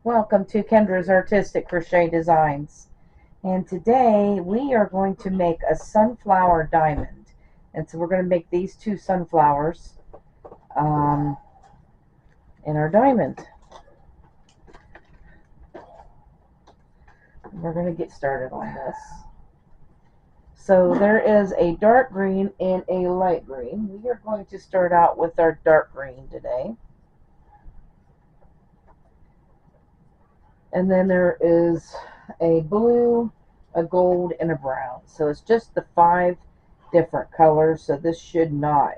Welcome to Kendra's Artistic Crochet Designs. And today we are going to make a sunflower diamond. And so we're going to make these two sunflowers in our diamond. We're going to get started on this. So there is a dark green and a light green. We are going to start out with our dark green today. And then there is a blue, a gold, and a brown. So it's just the 5 different colors. So this should not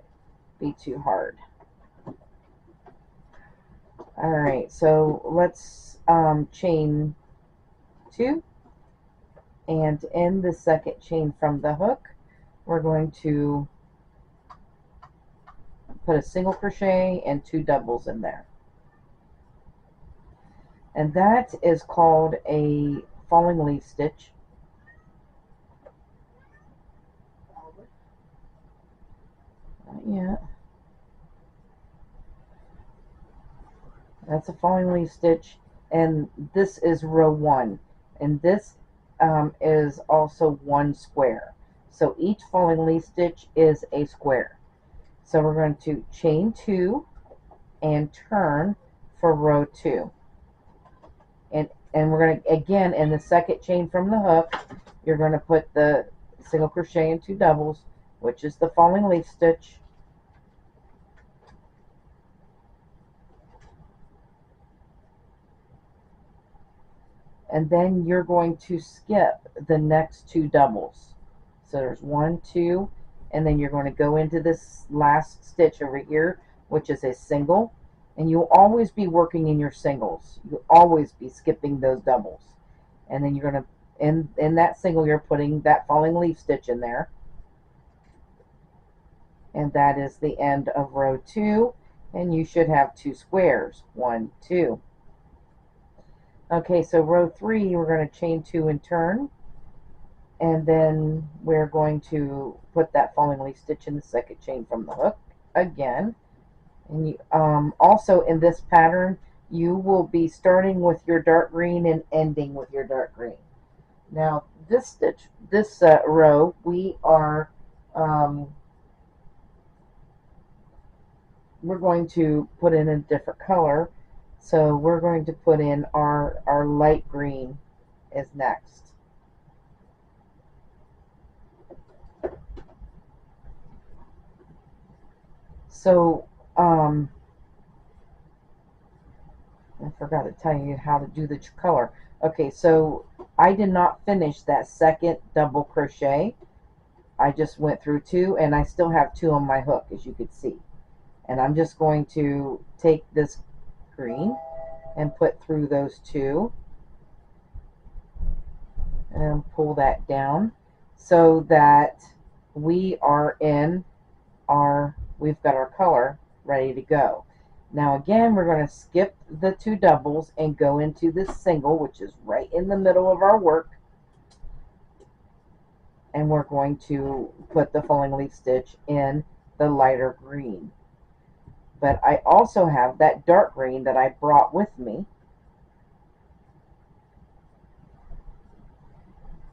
be too hard. Alright, so let's chain 2. And in the second chain from the hook, we're going to put a single crochet and 2 doubles in there. And that is called a falling leaf stitch. Not yet. That's a falling leaf stitch, and this is row 1. And this is also 1 square. So each falling leaf stitch is a square. So we're going to chain 2 and turn for row 2. And we're going to, again, in the second chain from the hook, you're going to put the single crochet and 2 doubles, which is the falling leaf stitch. And then you're going to skip the next 2 doubles. So there's 1, 2, and then you're going to go into this last stitch over here, which is a single. And you'll always be working in your singles. You'll always be skipping those doubles. And then you're going to, in that single, you're putting that falling leaf stitch in there. And that is the end of row 2. And you should have 2 squares. 1, 2. Okay, so row 3, we're going to chain 2 and turn. And then we're going to put that falling leaf stitch in the second chain from the hook again. And you, also in this pattern, you will be starting with your dark green and ending with your dark green. Now, this stitch, this row, we are, we're going to put in a different color. So we're going to put in our light green is next. So, I forgot to tell you how to do the color. Okay, so I did not finish that second double crochet. I just went through 2, and I still have 2 on my hook, as you could see. And I'm just going to take this green and put through those 2 and pull that down so that we are in our, we've got our color ready to go. Now again, we're going to skip the 2 doubles and go into this single, which is right in the middle of our work. And we're going to put the falling leaf stitch in the lighter green. But I also have that dark green that I brought with me.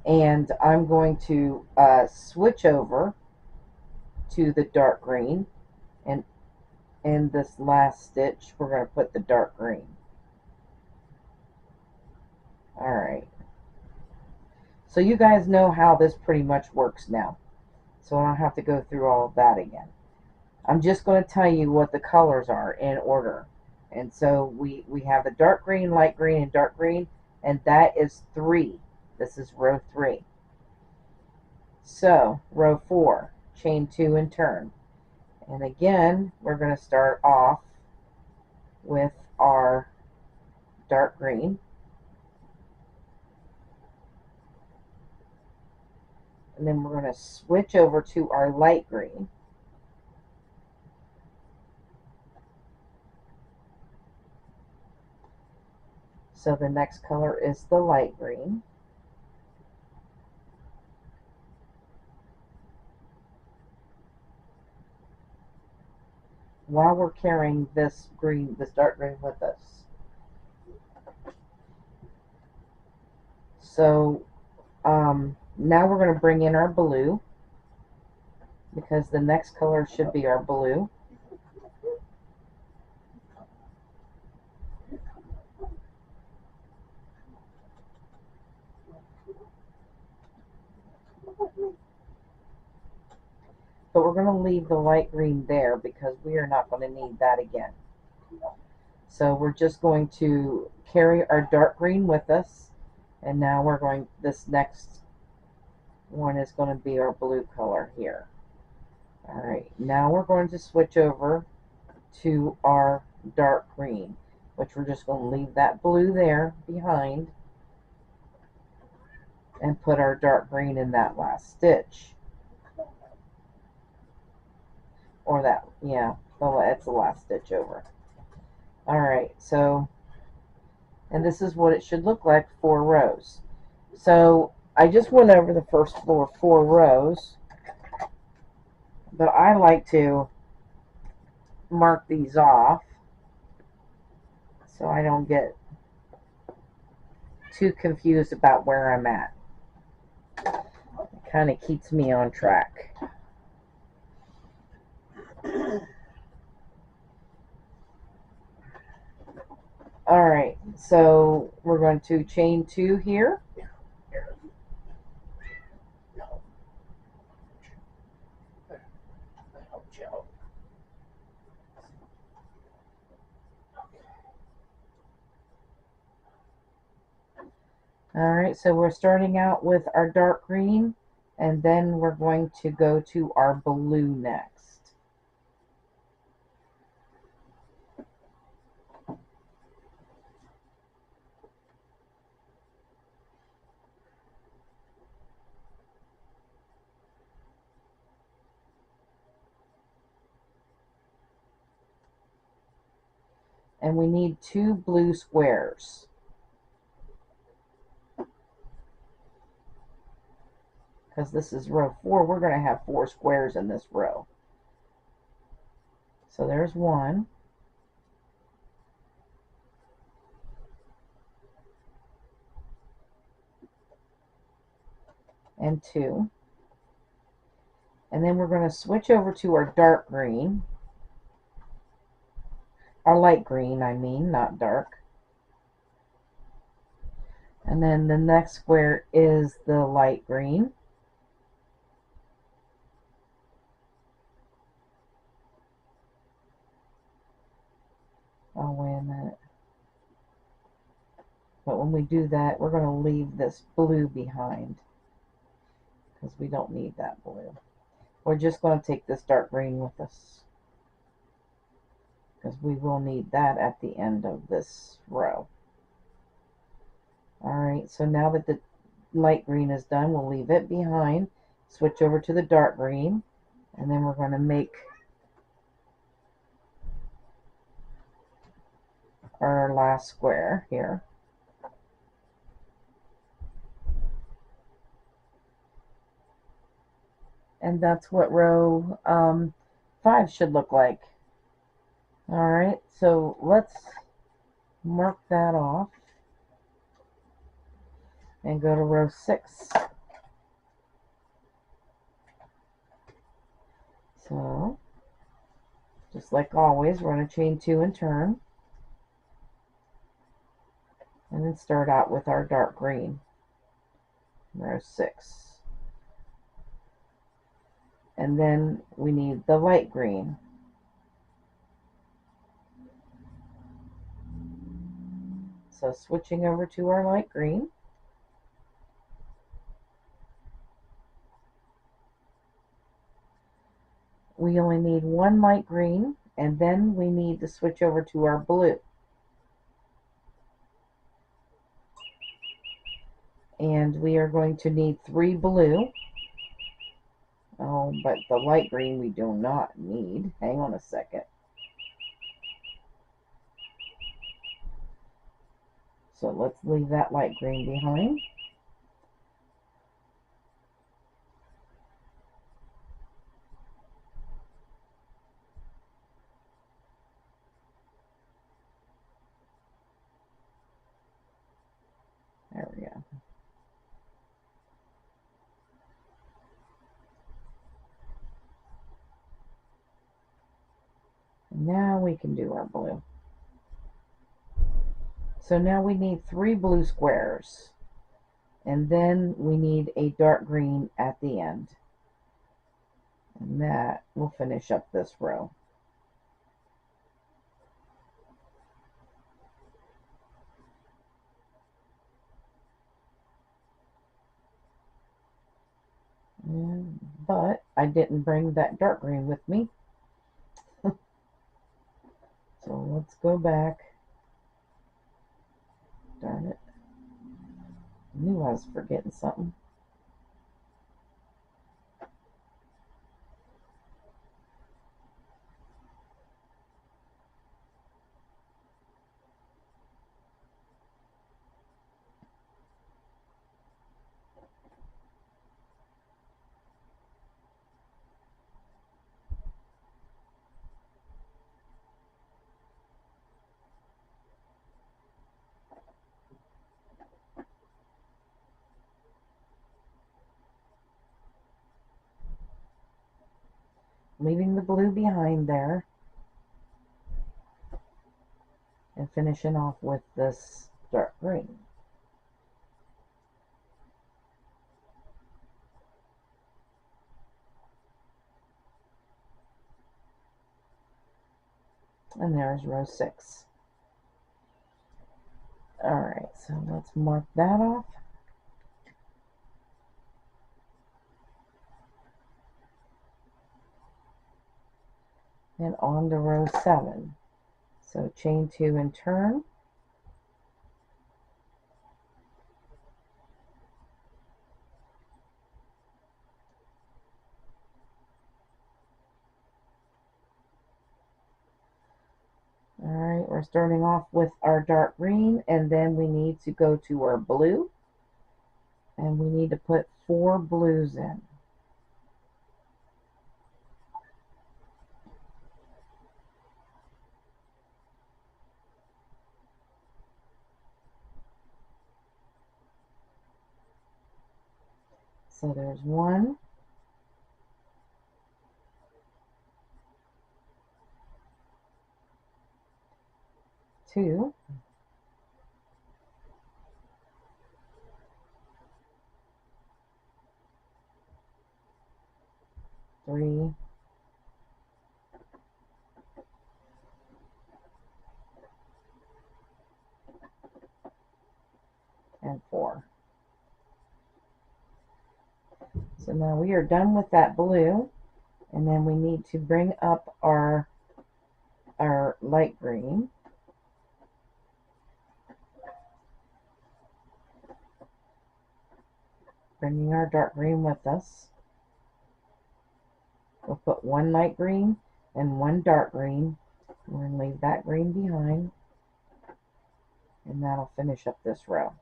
And I'm going to switch over to the dark green, and in this last stitch we're going to put the dark green. Alright, so you guys know how this pretty much works now, so I don't have to go through all of that again. I'm just going to tell you what the colors are in order. And so we have the dark green, light green, and dark green, and that is 3. This is row 3. So row 4, chain 2 and turn. And again, we're going to start off with our dark green. And then we're going to switch over to our light green. So the next color is the light green. While we're carrying this green, this dark green with us. So now we're going to bring in our blue, because the next color should be our blue. But we're going to leave the light green there because we are not going to need that again. So we're just going to carry our dark green with us. And now we're going, this next one is going to be our blue color here. All right, now we're going to switch over to our dark green, which we're just going to leave that blue there behind and put our dark green in that last stitch. Or that, yeah, it's the last stitch over. All right, so, and this is what it should look like, 4 rows. So I just went over the first 4 rows, but I like to mark these off so I don't get too confused about where I'm at. It kind of keeps me on track. Alright, so we're going to chain 2 here. Alright, so we're starting out with our dark green, and then we're going to go to our blue next. And we need 2 blue squares. Because this is row 4, we're going to have 4 squares in this row. So there's 1. And 2. And then we're going to switch over to our dark green. Our light green, I mean, not dark. And then the next square is the light green. Oh, wait a minute. But when we do that, we're going to leave this blue behind, because we don't need that blue. We're just going to take this dark green with us, because we will need that at the end of this row. Alright, so now that the light green is done, we'll leave it behind, switch over to the dark green, and then we're going to make our last square here. And that's what row 5 should look like. Alright, so let's mark that off and go to row 6. So, just like always, we're going to chain 2 and turn. And then start out with our dark green. Row 6. And then we need the light green. So switching over to our light green. We only need 1 light green, and then we need to switch over to our blue. And we are going to need 3 blue. Oh, but the light green we do not need. Hang on a second. So let's leave that light green behind. There we go. we can do our blue. So now we need 3 blue squares, and then we need a dark green at the end, and that will finish up this row. But I didn't bring that dark green with me. So let's go back. Darn it. I knew I was forgetting something. Leaving the blue behind there and finishing off with this dark green. And there's row 6. Alright, so let's mark that off. And on to row 7. So chain 2 and turn. Alright, we're starting off with our dark green, and then we need to go to our blue, and we need to put 4 blues in. So there's 1, 2, 3, and 4. So now we are done with that blue, and then we need to bring up our light green. Bringing our dark green with us. We'll put 1 light green and 1 dark green. We're going to leave that green behind, and that'll finish up this row.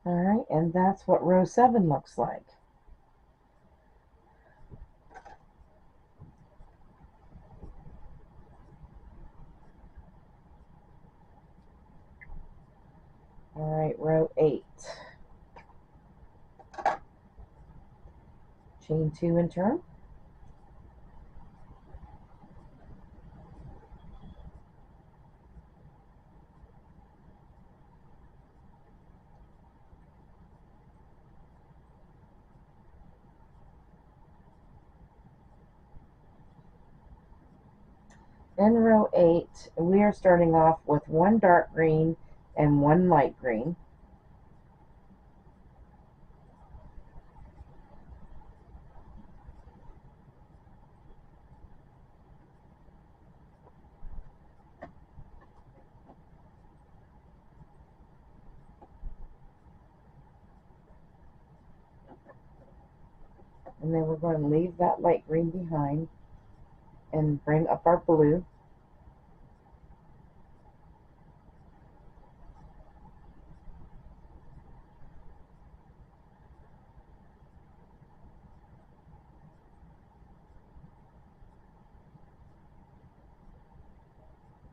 Alright, and that's what row 7 looks like. Alright, row 8. Chain 2 and turn. In row 8, we are starting off with 1 dark green and 1 light green. And then we're going to leave that light green behind and bring up our blue.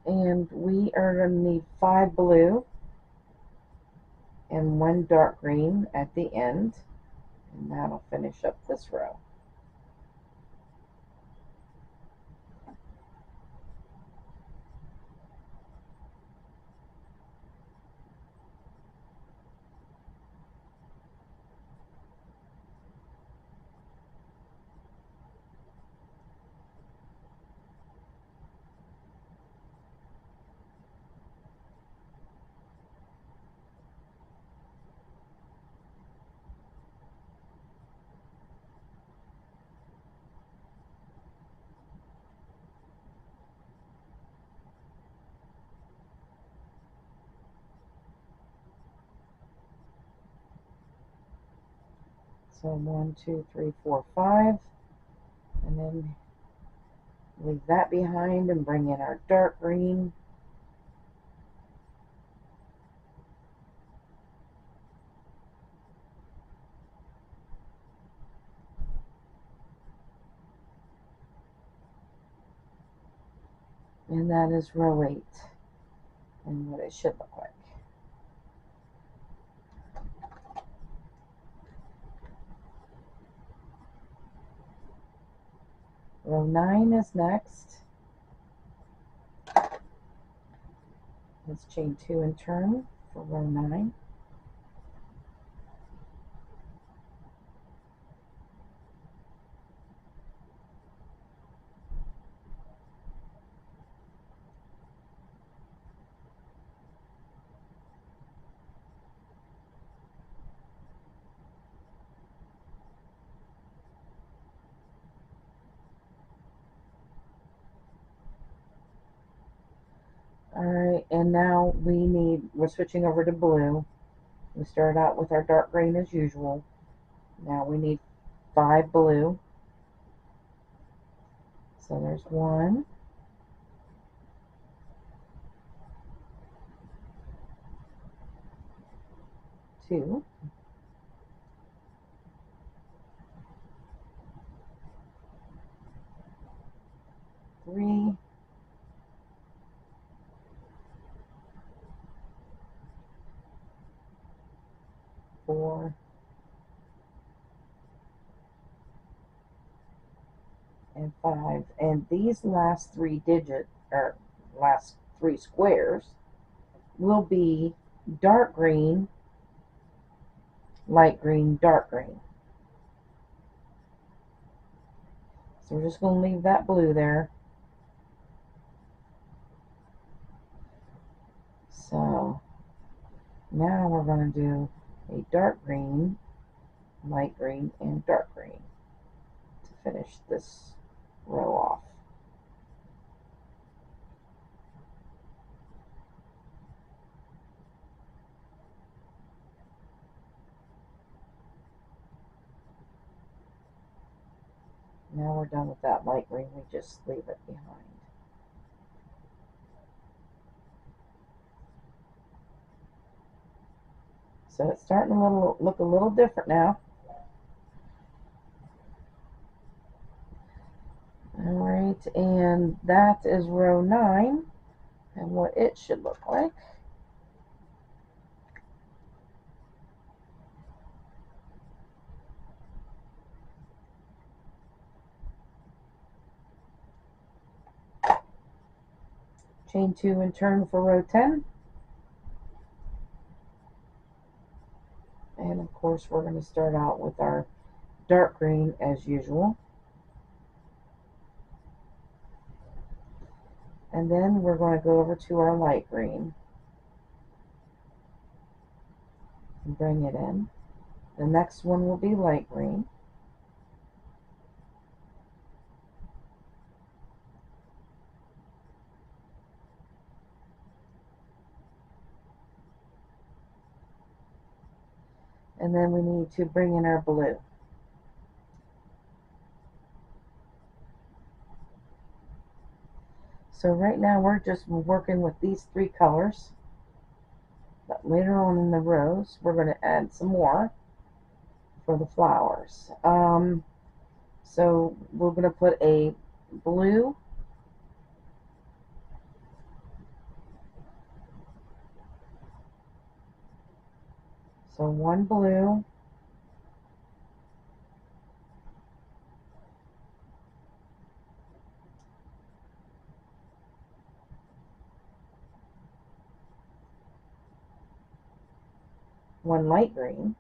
And we are going to need 5 blue and one dark green at the end, and that'll finish up this row. So 1, 2, 3, 4, 5, and then leave that behind and bring in our dark green. And that is row 8 and what it should look like. Row 9 is next. Let's chain 2 and turn for row 9. Alright, and now we're switching over to blue. We started out with our dark green as usual. Now we need 5 blue. So there's 1, 2, 3, 4, and 5. And these last 3 last 3 squares will be dark green, light green, dark green. So we're just going to leave that blue there. So now we're going to do a dark green, light green, and dark green to finish this row off. Now we're done with that light green, we just leave it behind. So it's starting to look a little different now. Alright, and that is row 9 and what it should look like. Chain 2 and turn for row 10. And of course we're going to start out with our dark green as usual. And then we're going to go over to our light green and bring it in. The next one will be light green. And then we need to bring in our blue. So right now we're just working with these 3 colors. But later on in the rows, we're going to add some more for the flowers. So we're going to put a blue, So one blue, one light green,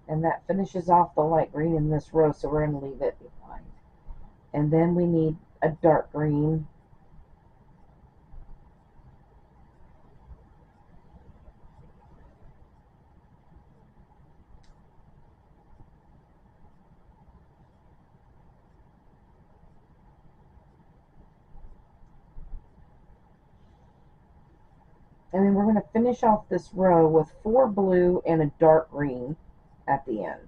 and that finishes off the light green in this row, so we're going to leave it behind. And then we need a dark green, and then we're going to finish off this row with 4 blue and a dark green at the end.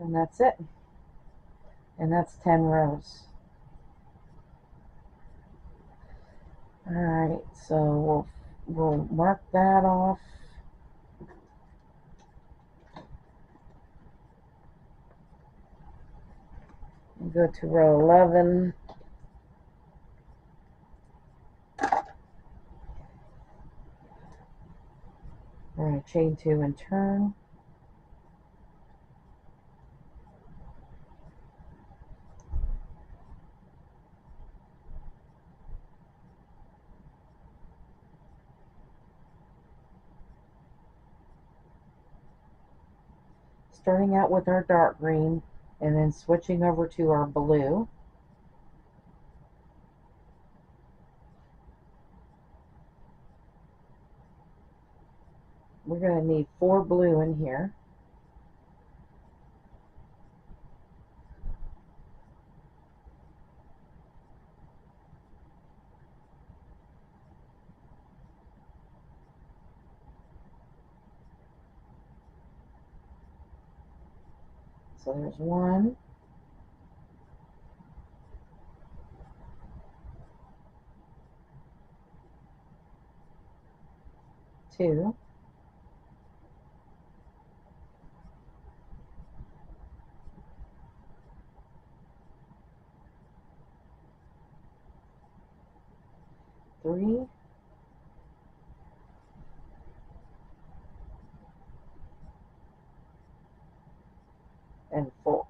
And that's it. And that's 10 rows. Alright, so we'll mark that off. And go to row 11. We're going to chain 2 and turn. Starting out with our dark green and then switching over to our blue. We're going to need 4 blue in here. So there's 1, 2, 3, and 4.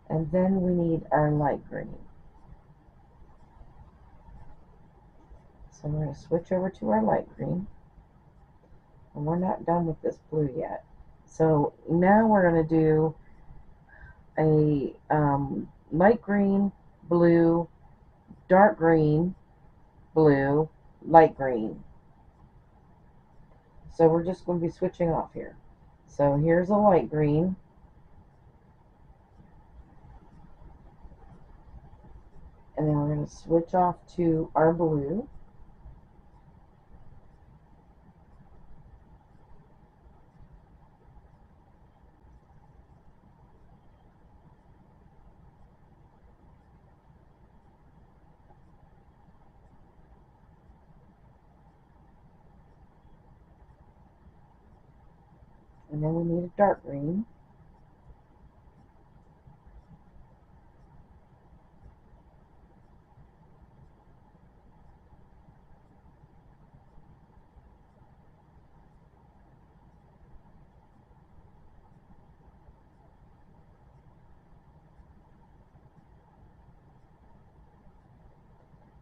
And then we need our light green. So I'm going to switch over to our light green. And we're not done with this blue yet. So now we're going to do a light green, blue, dark green, blue, light green. So we're just going to be switching off here. So here's a light green. And then we're going to switch off to our blue. And then we need a dark green.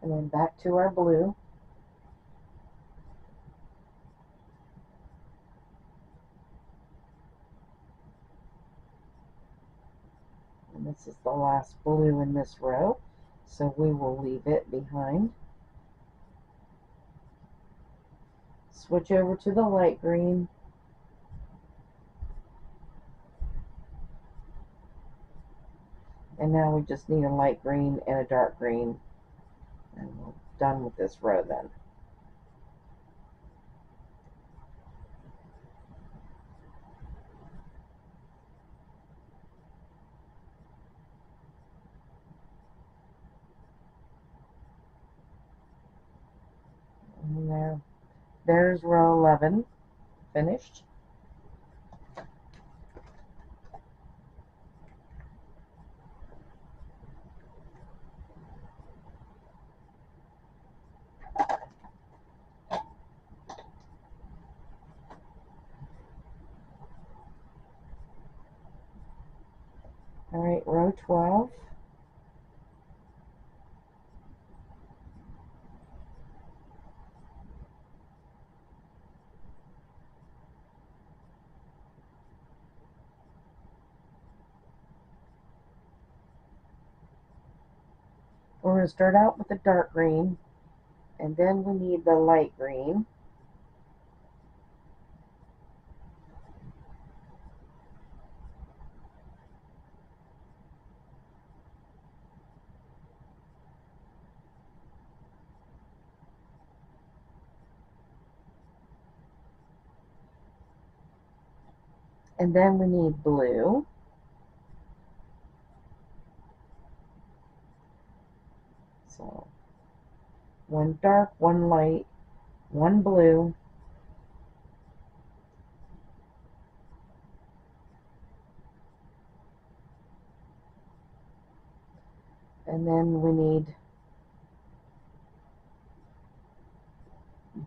And then back to our blue. And this is the last blue in this row, so we will leave it behind. Switch over to the light green. And now we just need a light green and a dark green. And we're done with this row then. And there's row 11 finished. All right, row 12. We're going to start out with the dark green, and then we need the light green. And then we need blue. So one dark, one light, one blue, and then we need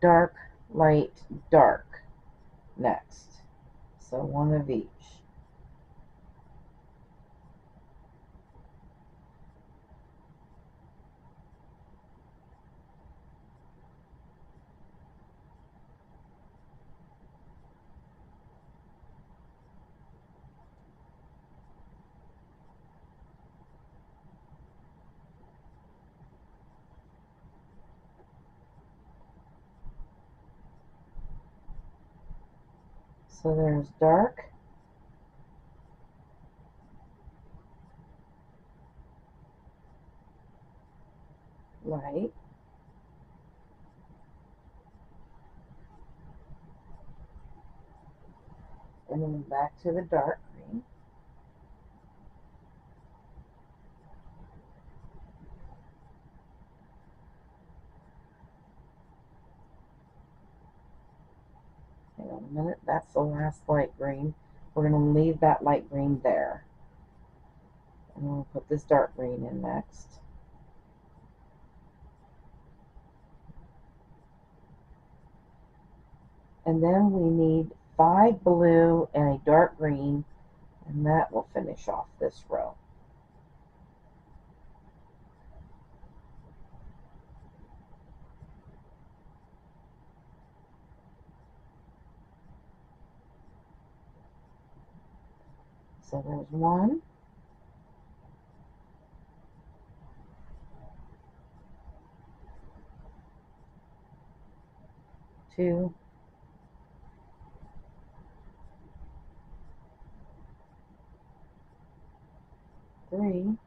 dark, light, dark next. So one of each. So there's dark, light, and then back to the dark green. Hang on a minute, that's the last light green. We're going to leave that light green there. And we'll put this dark green in next. And then we need 5 blue and a dark green, and that will finish off this row. So there's 1, 2, 3,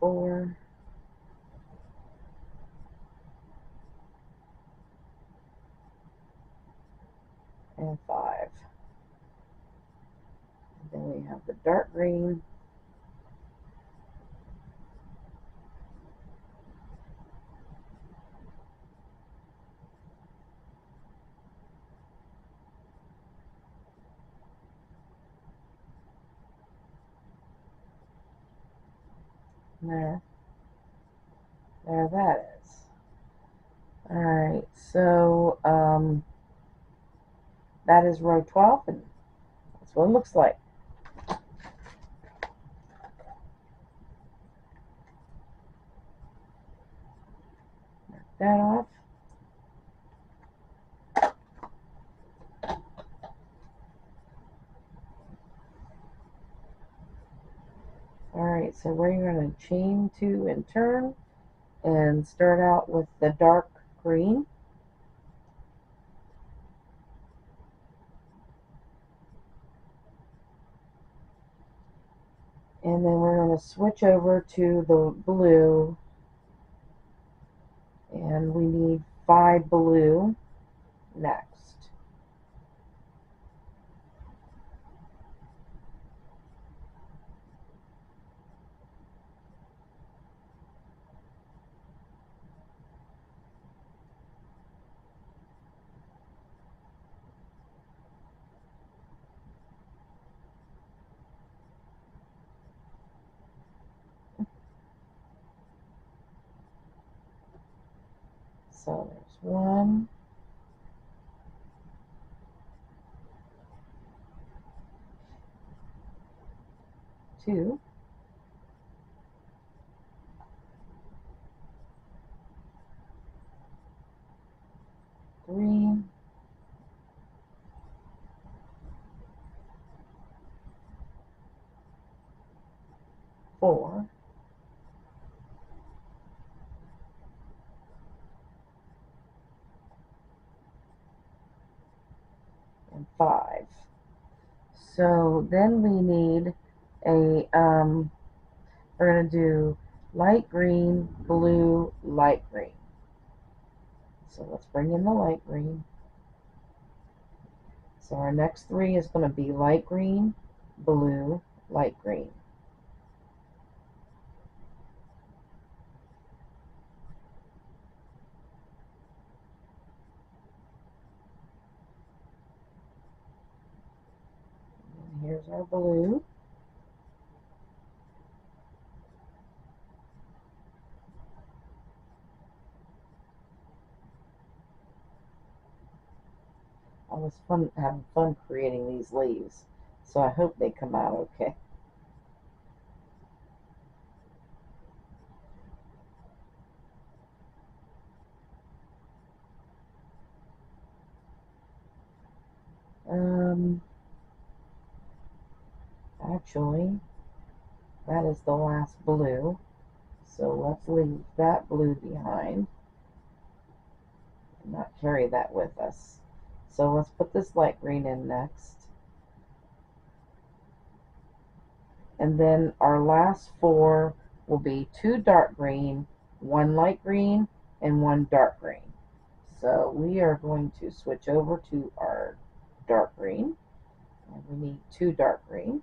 4, and 5. And then we have the dark green, there that is. All right, so that is row 12, and that's what it looks like. Alright, so we're going to chain 2 and turn and start out with the dark green. And then we're going to switch over to the blue, and we need 5 blue next. So there's 1, 2, 3, 4, and 5. So then we need a, we're going to do light green, blue, light green. So let's bring in the light green. So our next 3 is going to be light green, blue, light green. And here's our blue. I was having fun creating these leaves, so I hope they come out okay. Actually, that is the last blue, so let's leave that blue behind and not carry that with us. So let's put this light green in next. And then our last 4 will be 2 dark green, 1 light green, and 1 dark green. So we are going to switch over to our dark green, and we need 2 dark green.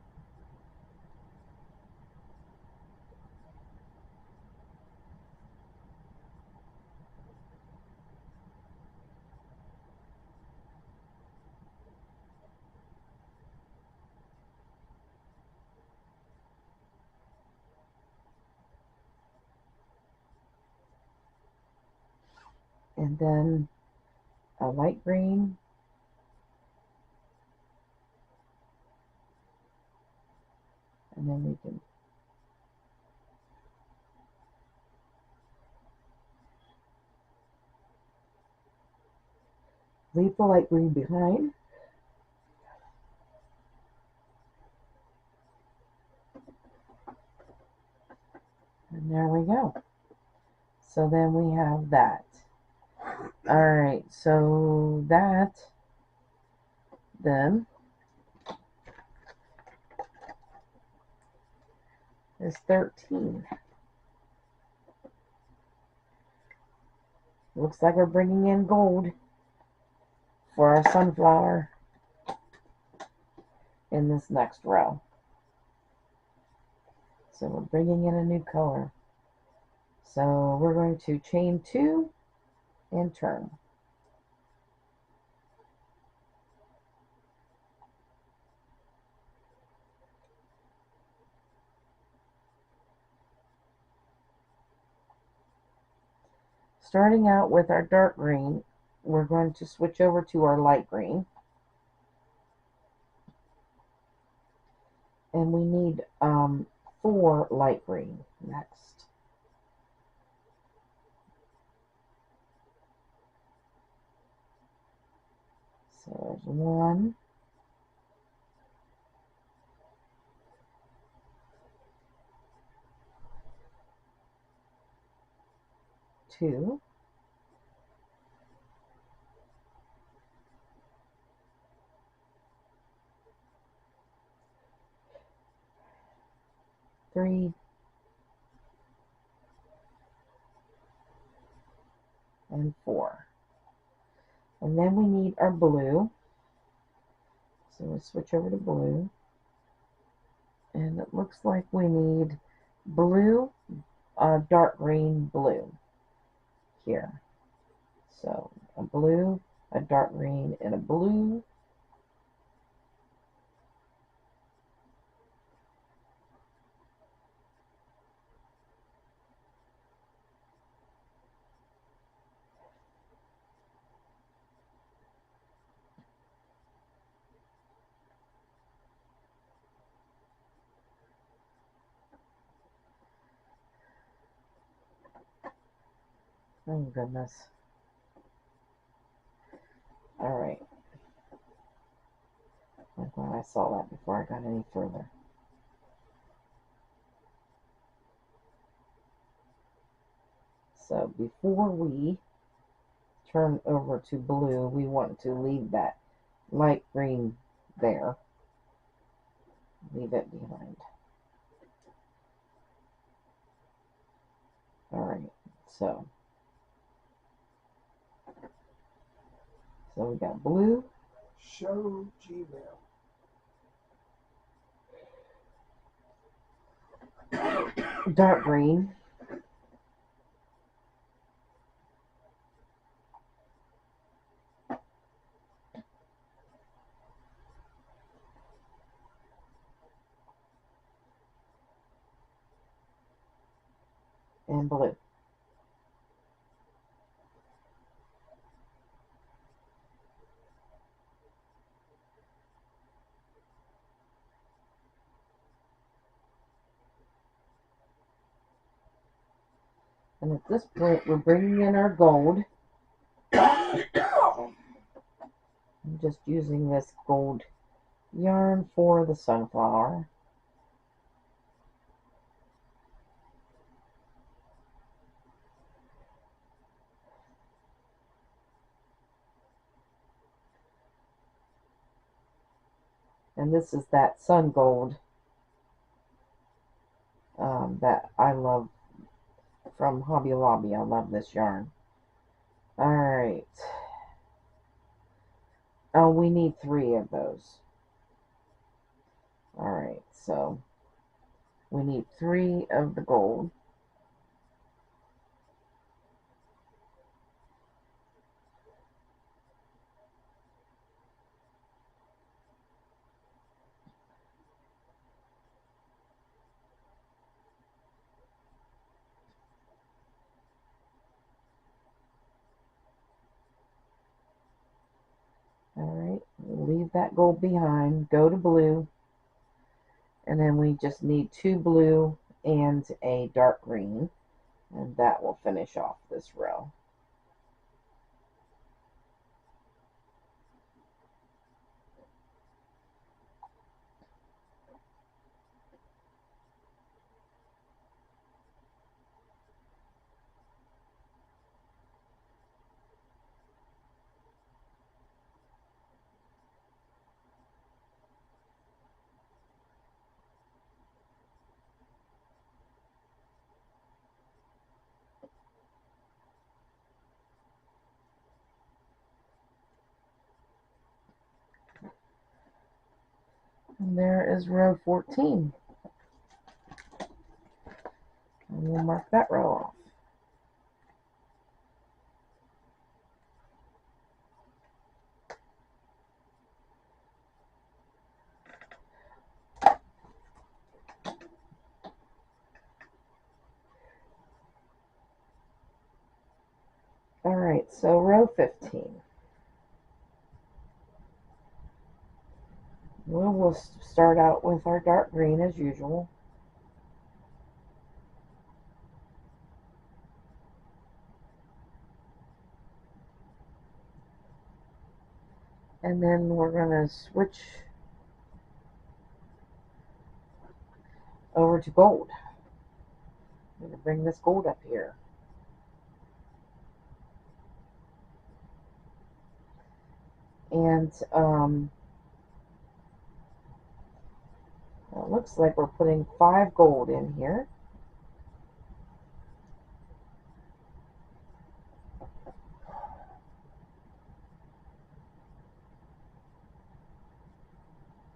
And then a light green, and then we can leave the light green behind. And there we go. So then we have that. Alright, so that then is 13. Looks like we're bringing in gold for our sunflower in this next row. So we're bringing in a new color. So we're going to chain 2 and turn. Starting out with our dark green, we're going to switch over to our light green. And we need 4 light green next. So there's 1, 2, three, and 4. And then we need our blue. So we'll switch over to blue. And it looks like we need blue, dark green, blue here. So a blue, a dark green, and a blue. Oh goodness. Alright. I'm glad I saw that before I got any further. So before we turn over to blue, we want to leave that light green there. Leave it behind. Alright, so we got blue. Show Gmail. Dark green. And blue. And at this point, we're bringing in our gold. I'm just using this gold yarn for the sunflower. And this is that sun gold that I love from Hobby Lobby. I love this yarn. Alright. Oh, we need 3 of those. Alright, so we need 3 of the gold. Alright, leave that gold behind, go to blue, and then we just need 2 blue and a dark green, and that will finish off this row. And there is row 14. And we'll mark that row off. Alright, so row 15. We'll start out with our dark green as usual. And then we're going to switch over to gold. I'm going to bring this gold up here. And it looks like we're putting 5 gold in here.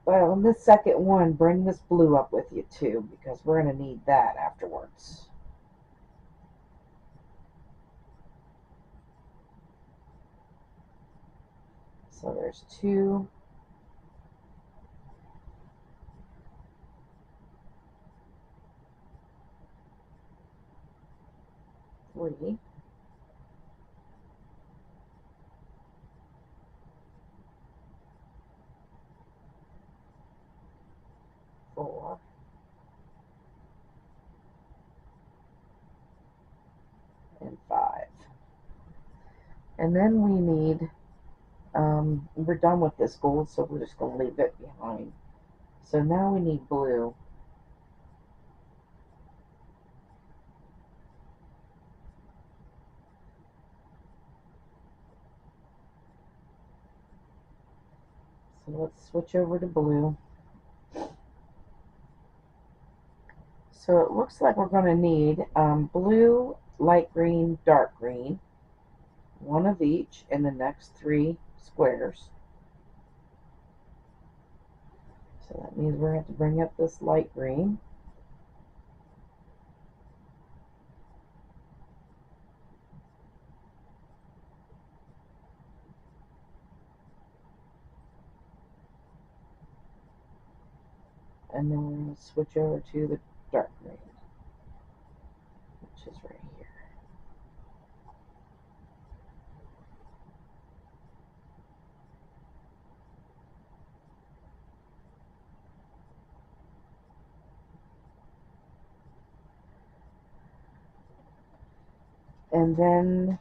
But on this second one, bring this blue up with you too, because we're going to need that afterwards. So there's 2, 3, 4, and 5. And then we need, we're done with this gold, so we're just going to leave it behind. So now we need blue. So let's switch over to blue. So it looks like we're going to need blue, light green, dark green, one of each in the next 3 squares. So that means we're going to have to bring up this light green. And then we're going to switch over to the dark green, which is right here. And then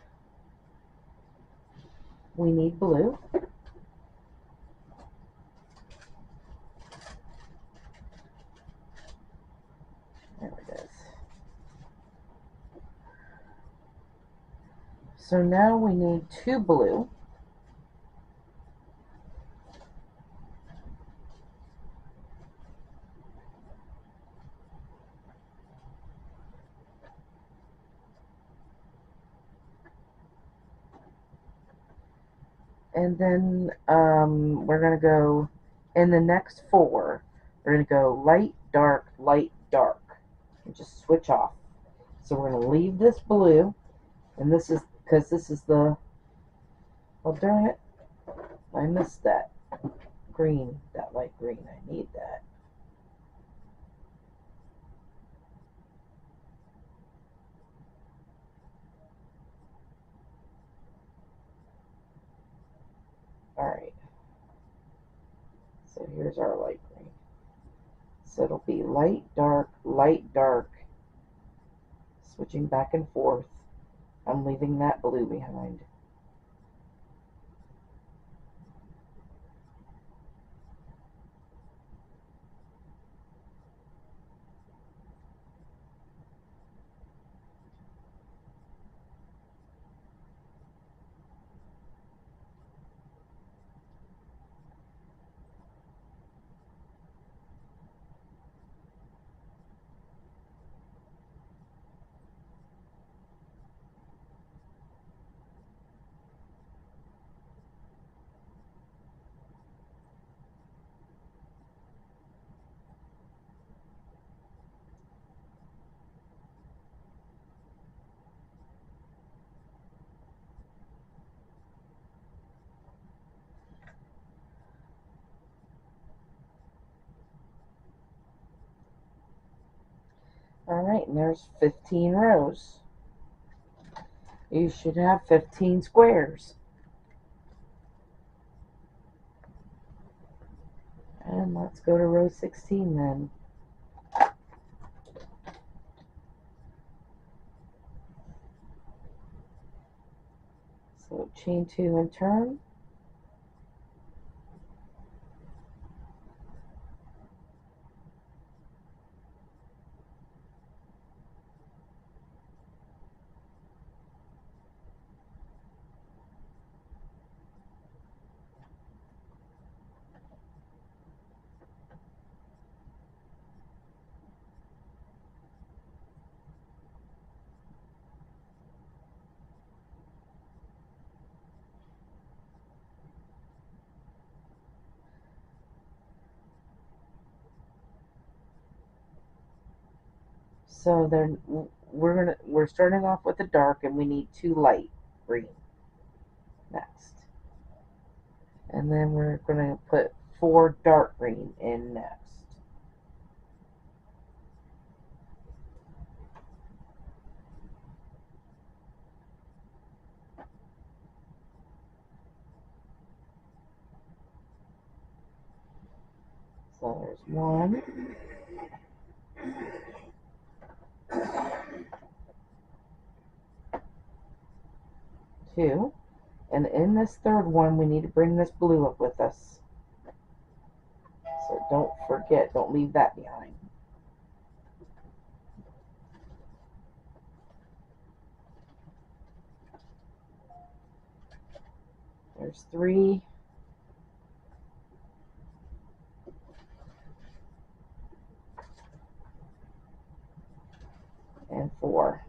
we need blue. There it is. So now we need 2 blue. And then we're going to go in the next 4. We're going to go light, dark, and just switch off. So we're going to leave this blue, and this is because this is the, well, darn it, I missed that green, that light green. I need that. All right. So here's our light green. So it'll be light, dark, switching back and forth. I'm leaving that blue behind. All right, and there's 15 rows. You should have 15 squares. And let's go to row 16 then. So chain 2 and turn. So then we're starting off with a dark, and we need 2 light green next. And then we're going to put 4 dark green in next. So there's 1, 2, and in this third one we need to bring this blue up with us. So don't forget, don't leave that behind. There's 3, and 4.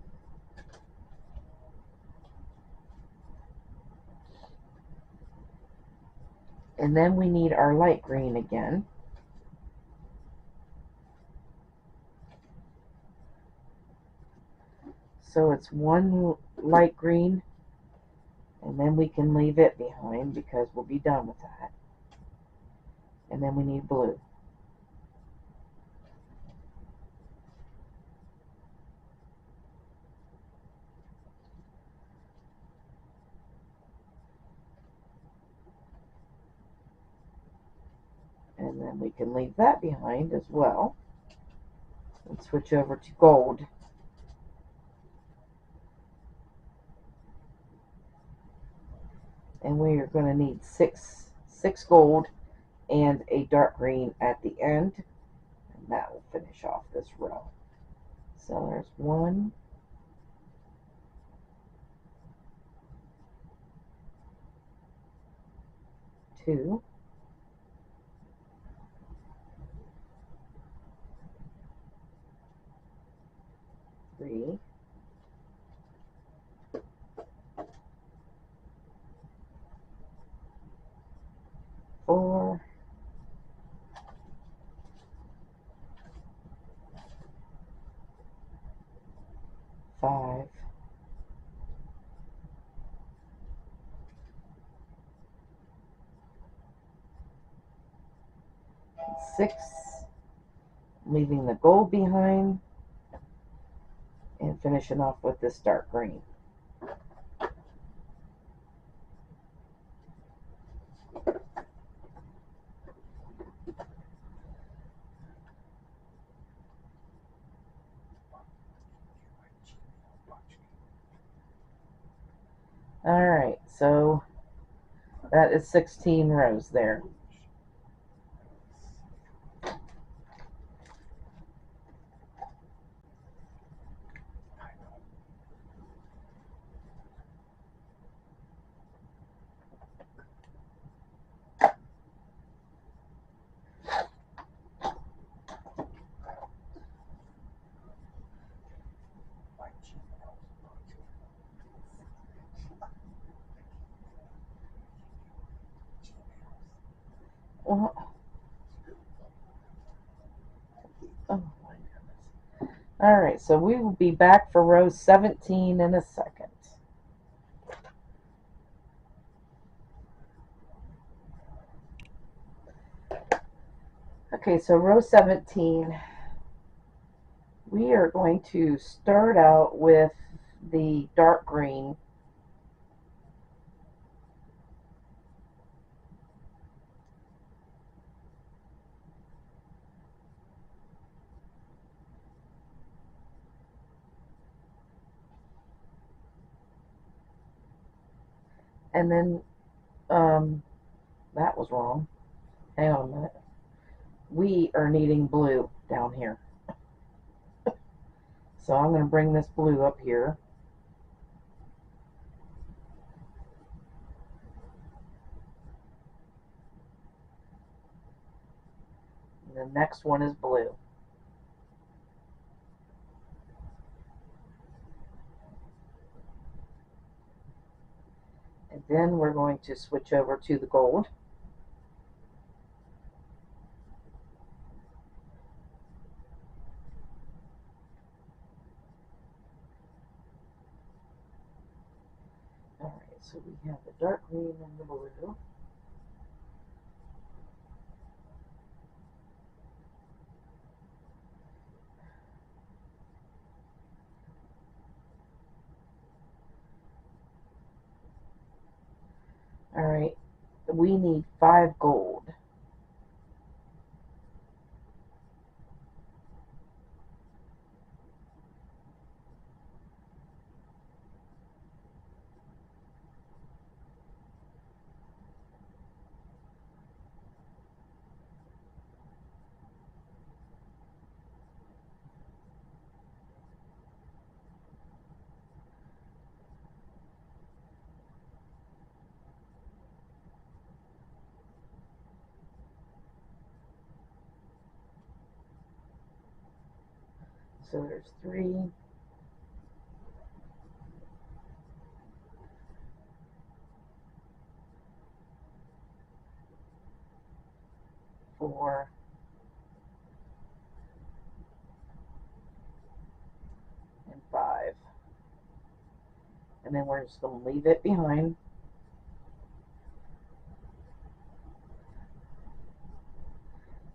And then we need our light green again. So it's 1 light green, and then we can leave it behind because we'll be done with that. And then we need blue. And then we can leave that behind as well. And switch over to gold. And we are going to need six gold and a dark green at the end. And that will finish off this row. So there's 1, 2, 3, 4, 5, 6, leaving the gold behind, and finishing off with this dark green. Alright, so that is 16 rows there. Well, oh my goodness. Alright, so we will be back for row 17 in a second. Okay, so row 17, we are going to start out with the dark green. And then, that was wrong. Hang on a minute. We are needing blue down here. So I'm going to bring this blue up here. And the next one is blue. And then we're going to switch over to the gold. Alright, so we have the dark green and the blue. Alright, we need 5 gold. So there's 3, 4, and 5. And then we're just going to leave it behind.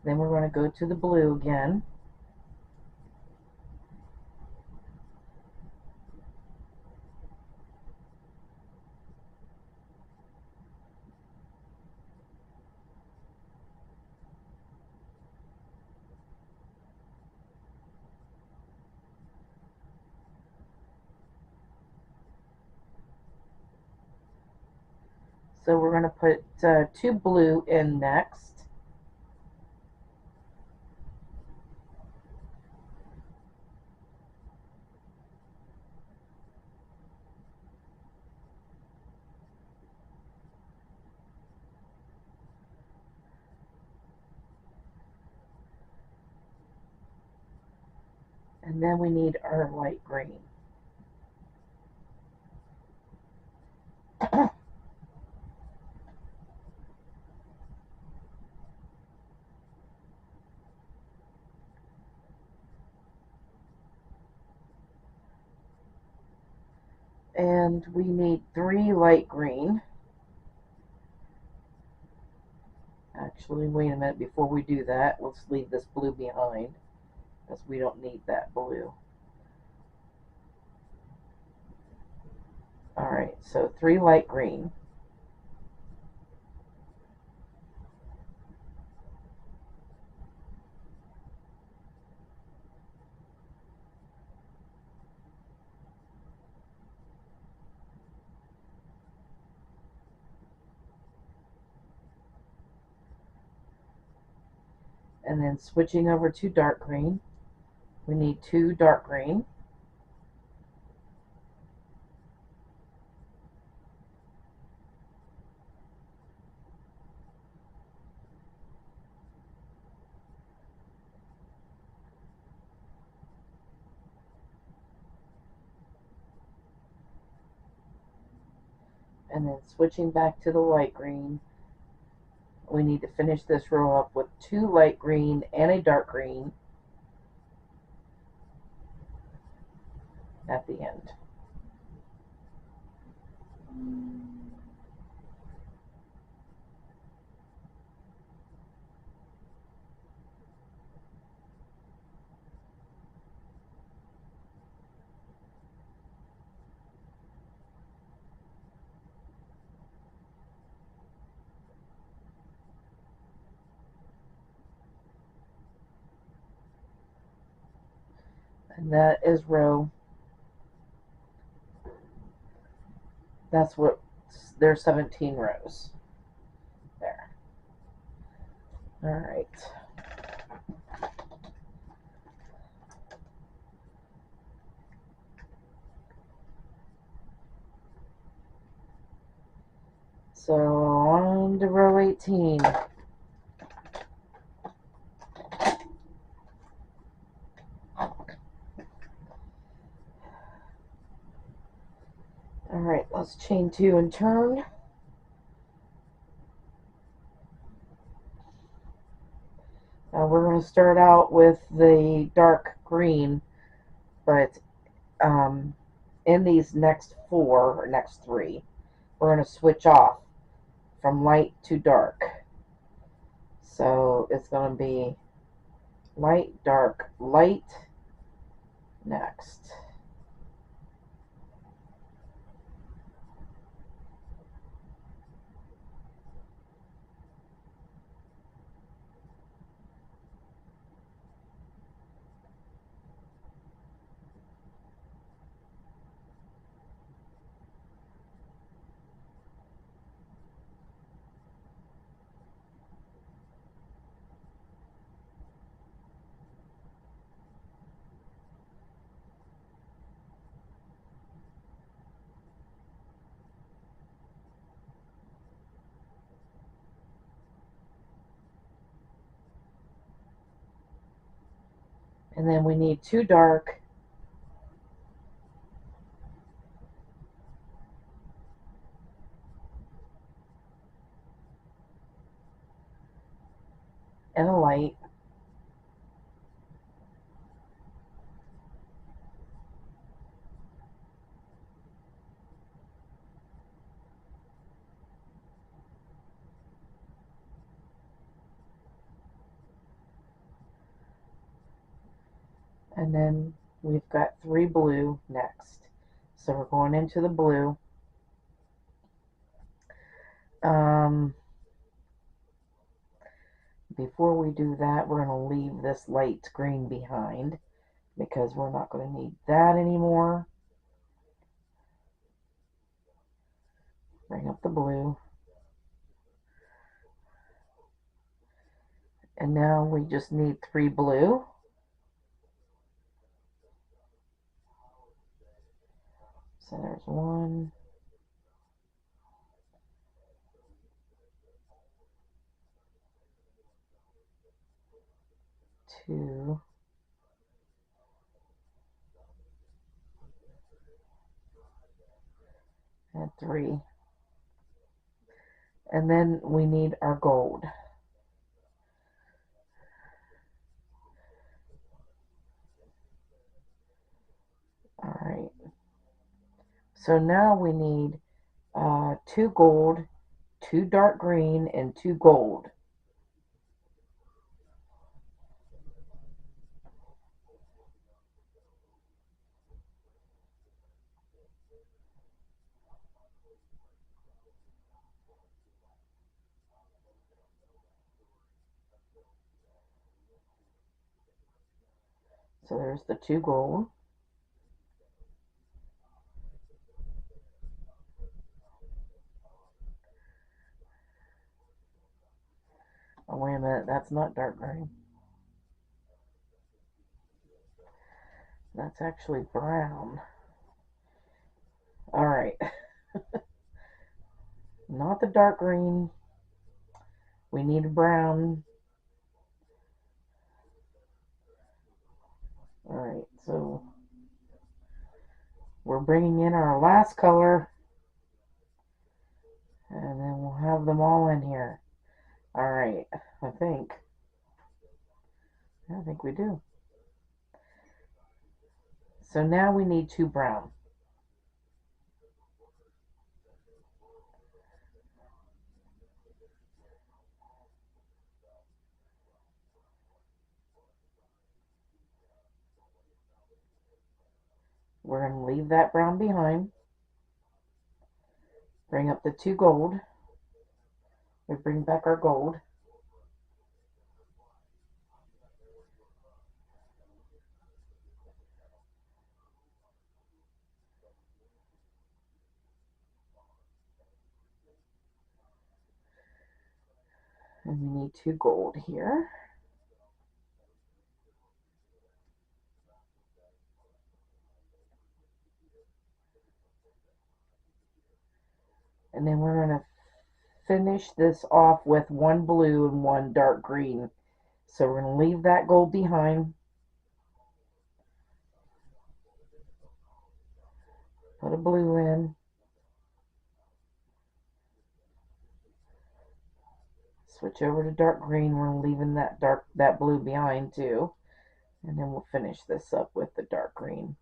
Then we're going to go to the blue again. So we're going to put 2 blue in next. And then we need our light green. And we need 3 light green. Actually, wait a minute, before we do that, let's leave this blue behind, because we don't need that blue. Alright, so 3 light green. And then switching over to dark green, we need 2 dark green. And then switching back to the light green, we need to finish this row up with 2 light green and a dark green at the end. And that is row. That's what, there's 17 rows. There. Alright. So on to row 18. Alright, let's chain 2 and turn. Now we're going to start out with the dark green, but in these next 4 or next 3, we're going to switch off from light to dark. So it's going to be light, dark, light next. And then we need two dark, and a light. And then we've got three blue next. So we're going into the blue. Before we do that, we're going to leave this light green behind because we're not going to need that anymore. Bring up the blue. And now we just need three blue. So there's one, two, and three. And then we need our gold. Alright. So now we need two gold, two dark green, and two gold. So there's the two gold. Oh, wait a minute, that's not dark green. That's actually brown. Alright. Not the dark green. We need a brown. Alright, so we're bringing in our last color. And then we'll have them all in here. Alright, I think. I think we do. So now we need two brown. We're going to leave that brown behind. Bring up the two gold. We bring back our gold. And we need two gold here. And then we're going to finish this off with one blue and one dark green. So we're going to leave that gold behind. Put a blue in. Switch over to dark green. We're leaving that blue behind too. And then we'll finish this up with the dark green.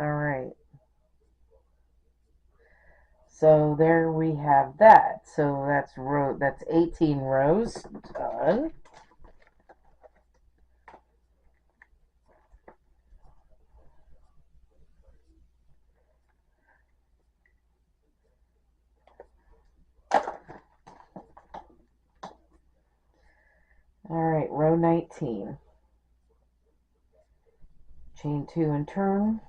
All right. So there we have that. So that's 18 rows done. All right, row 19. Chain 2 and turn.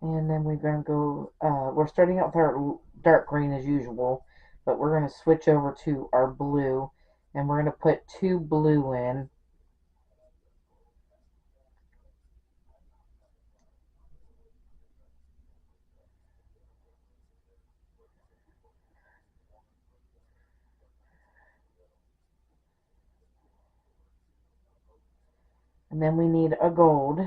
And then we're going to go, we're starting out with our dark green as usual, but we're going to switch over to our blue, and we're going to put 2 blue in. And then we need a gold.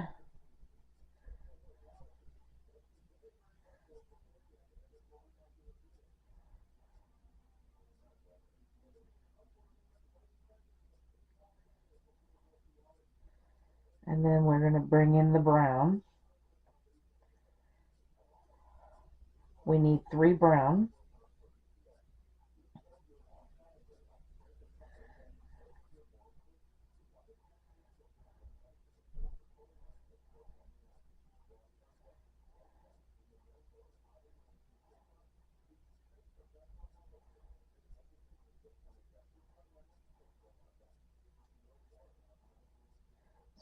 And then we're going to bring in the brown. We need 3 brown.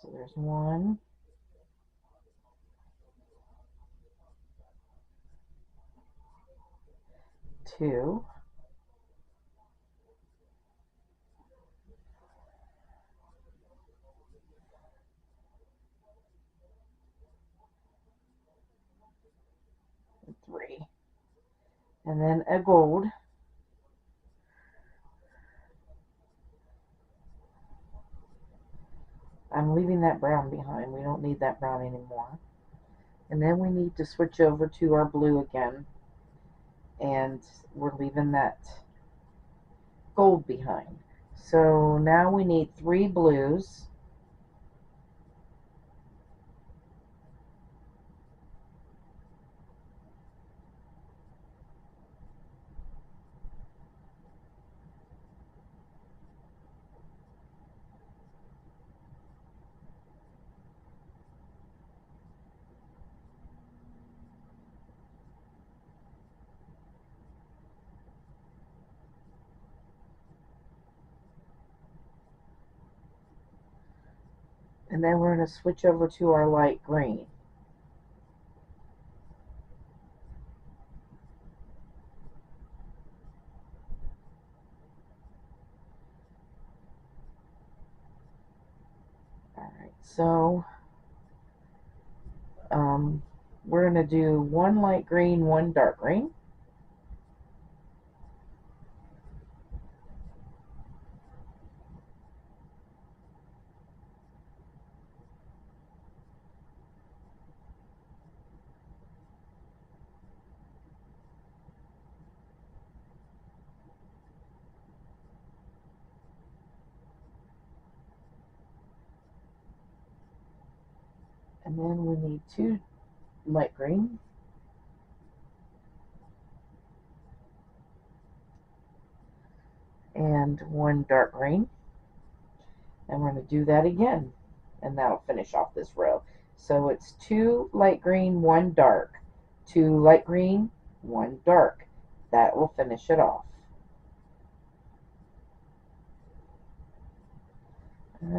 So there's 1, 2, 3. And then a gold. I'm leaving that brown behind. We don't need that brown anymore. And then we need to switch over to our blue again. And we're leaving that gold behind. So now we need 3 blues. And then we're going to switch over to our light green. Alright, so we're going to do 1 light green, 1 dark green. And then we need 2 light green. And 1 dark green. And we're going to do that again. And that'll finish off this row. So it's 2 light green, 1 dark. 2 light green, 1 dark. That will finish it off. Is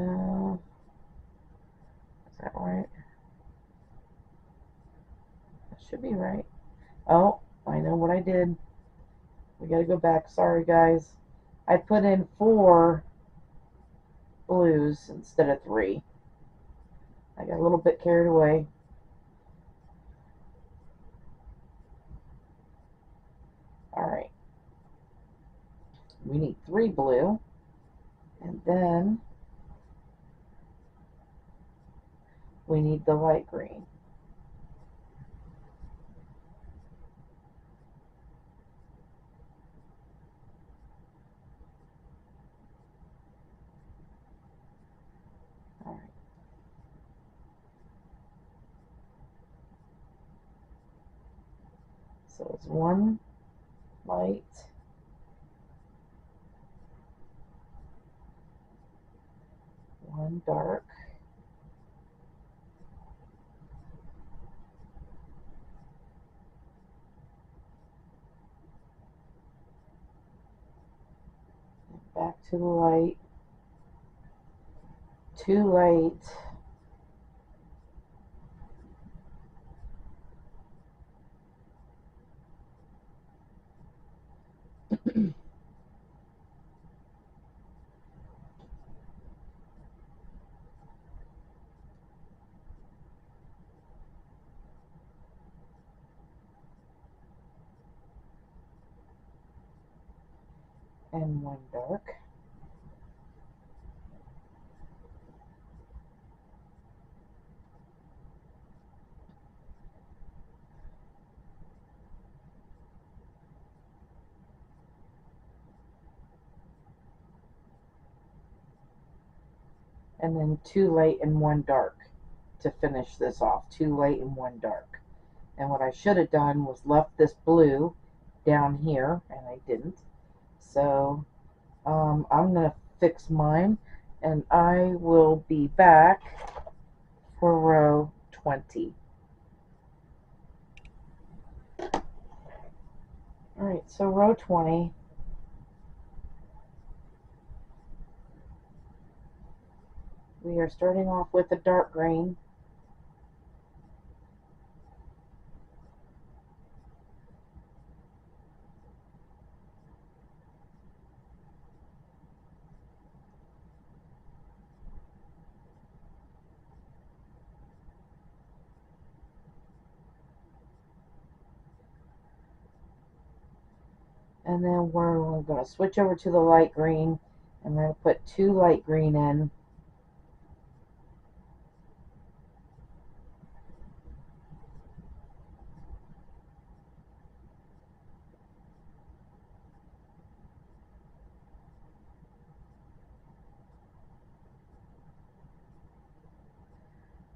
that right? That should be right. Oh, I know what I did. We gotta go back. Sorry, guys. I put in 4 blues instead of 3. I got a little bit carried away. Alright. We need 3 blue. And then we need the light green. So it's one light, one dark, back to the light, two light, and one dark. And then two light and one dark to finish this off. Two light and one dark. And what I should have done was left this blue down here, and I didn't. So I'm going to fix mine, and I will be back for row 20. Alright, so row 20. We are starting off with a dark green. And then we're going to switch over to the light green, and we're going to put two light green in.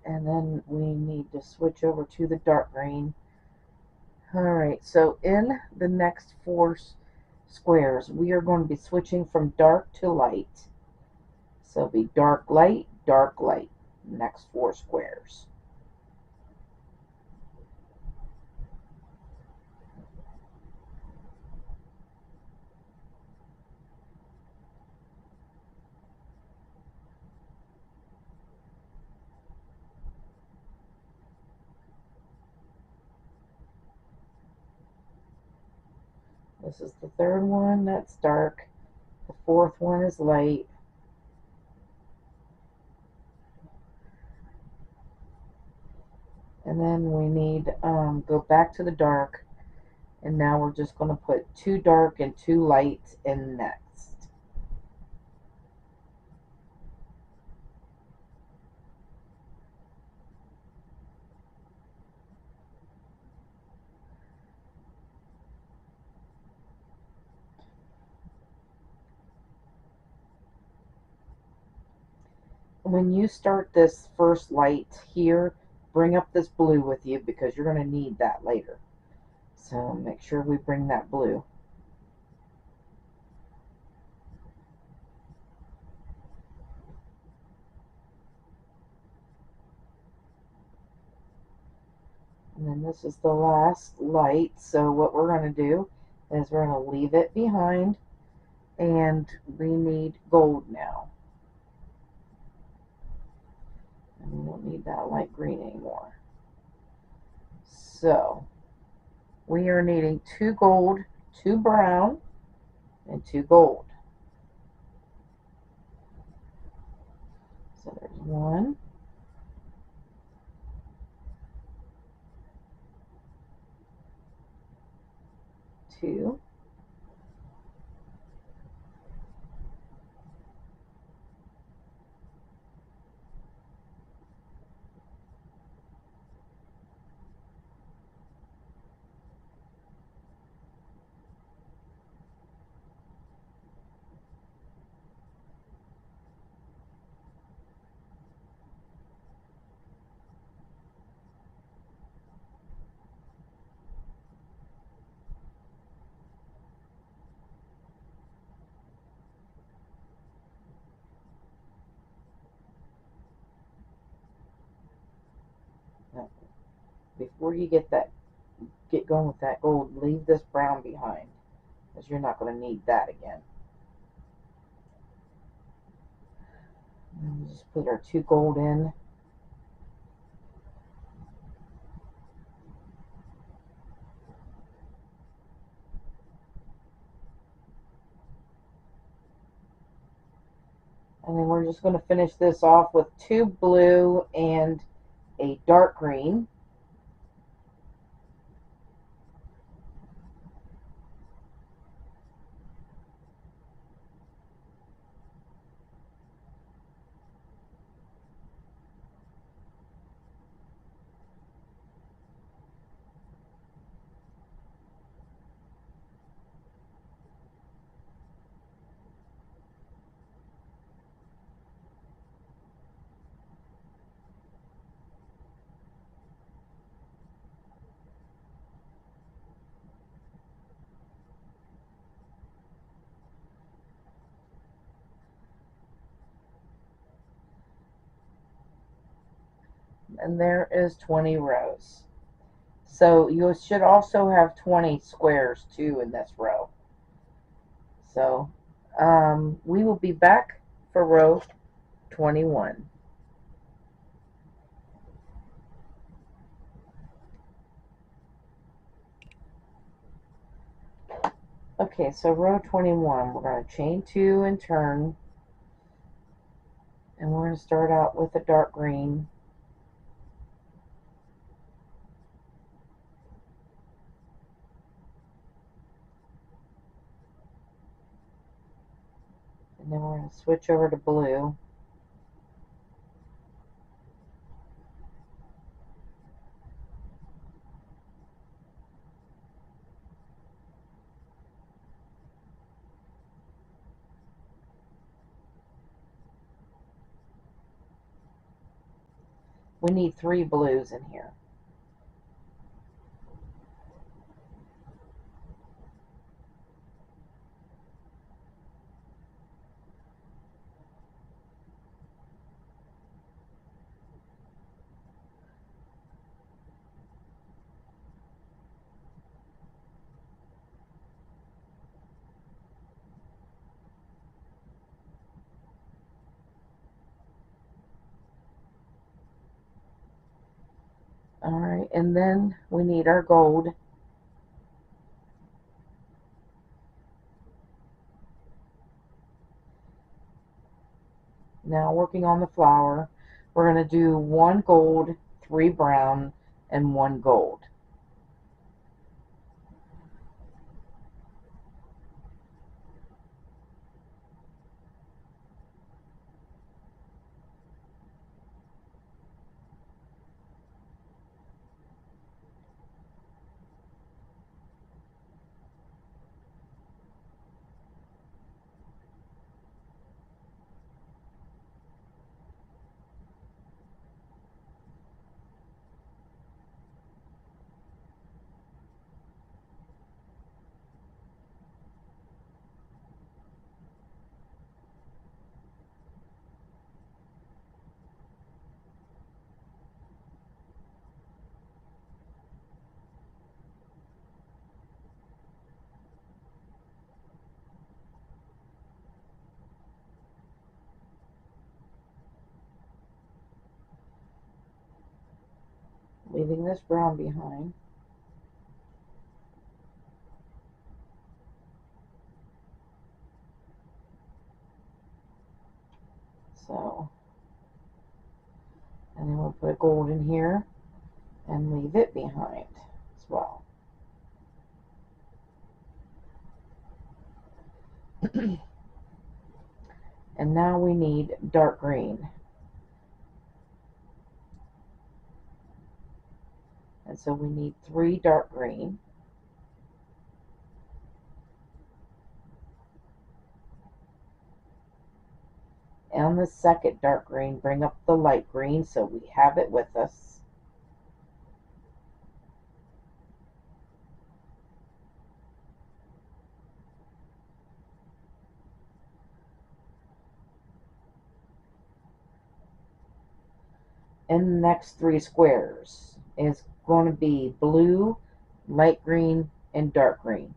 And then we need to switch over to the dark green. Alright, so in the next four squares, we are going to be switching from dark to light. So it'll be dark, light, next four squares. This is the third one, that's dark. The fourth one is light. And then we need go back to the dark, and now we're just going to put two dark and two light in next. When you start this first light here, bring up this blue with you because you're going to need that later. So make sure we bring that blue. And then this is the last light. So what we're going to do is we're going to leave it behind, and we need gold now. And we don't need that light green anymore. So we are needing two gold, two brown, and two gold. So there's one, two, before you get going with that gold, leave this brown behind, because you're not going to need that again. And we just put our 2 gold in. And then we're just going to finish this off with 2 blue and a dark green. And there is 20 rows. So you should also have 20 squares too in this row. So we will be back for row 21. Okay, so row 21, we're going to chain 2 and turn, and we're going to start out with a dark green. And then we're going to switch over to blue. We need 3 blues in here. Alright, and then we need our gold. Now working on the flower, we're going to do 1 gold, 3 brown, and 1 gold. Leaving this brown behind. So, and then we'll put a gold in here and leave it behind as well. And now we need dark green. And so we need 3 dark green. And the second dark green, bring up the light green so we have it with us. And the next 3 squares is going to be blue, light green, and dark green.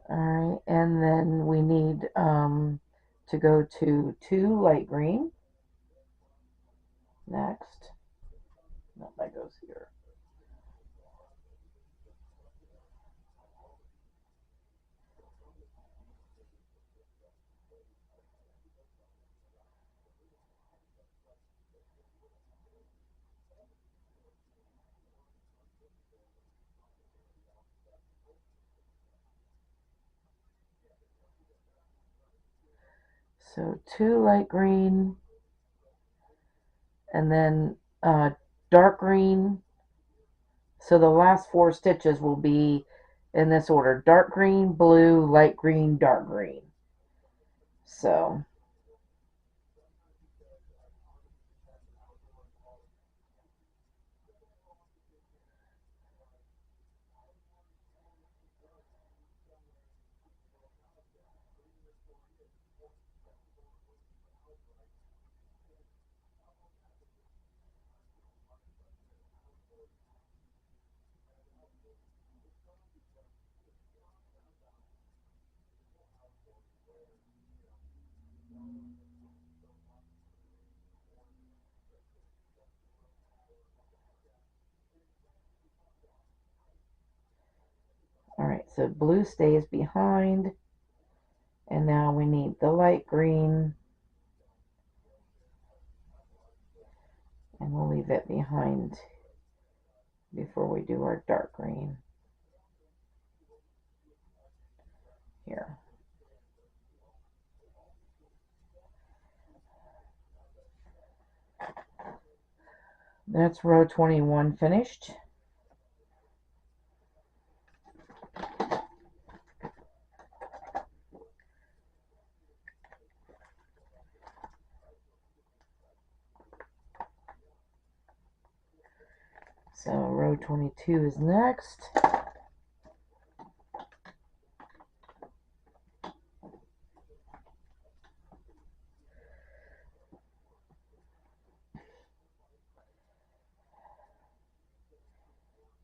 Alright, and then we need to go to 2 light green next. No, that goes here. So 2 light green, and then dark green. So the last 4 stitches will be in this order: dark green, blue, light green, dark green. So alright, so blue stays behind, and now we need the light green, and we'll leave it behind before we do our dark green here. That's row 21 finished. So row 22 is next.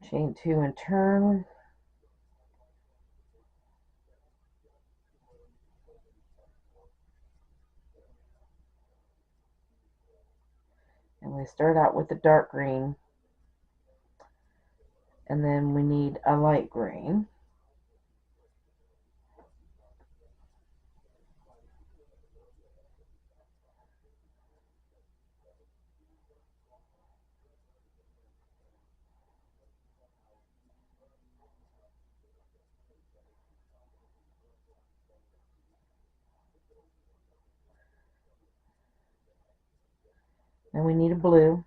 Chain 2 and turn. And we start out with the dark green, and then we need a light green. Then we need a blue.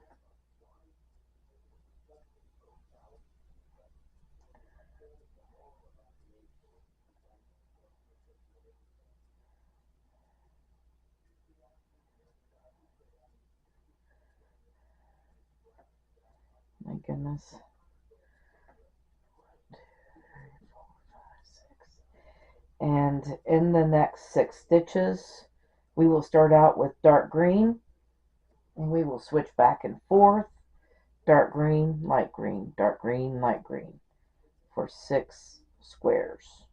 My goodness. And in the next 6 stitches, we will start out with dark green, and we will switch back and forth: dark green, light green, dark green, light green, for 6 squares.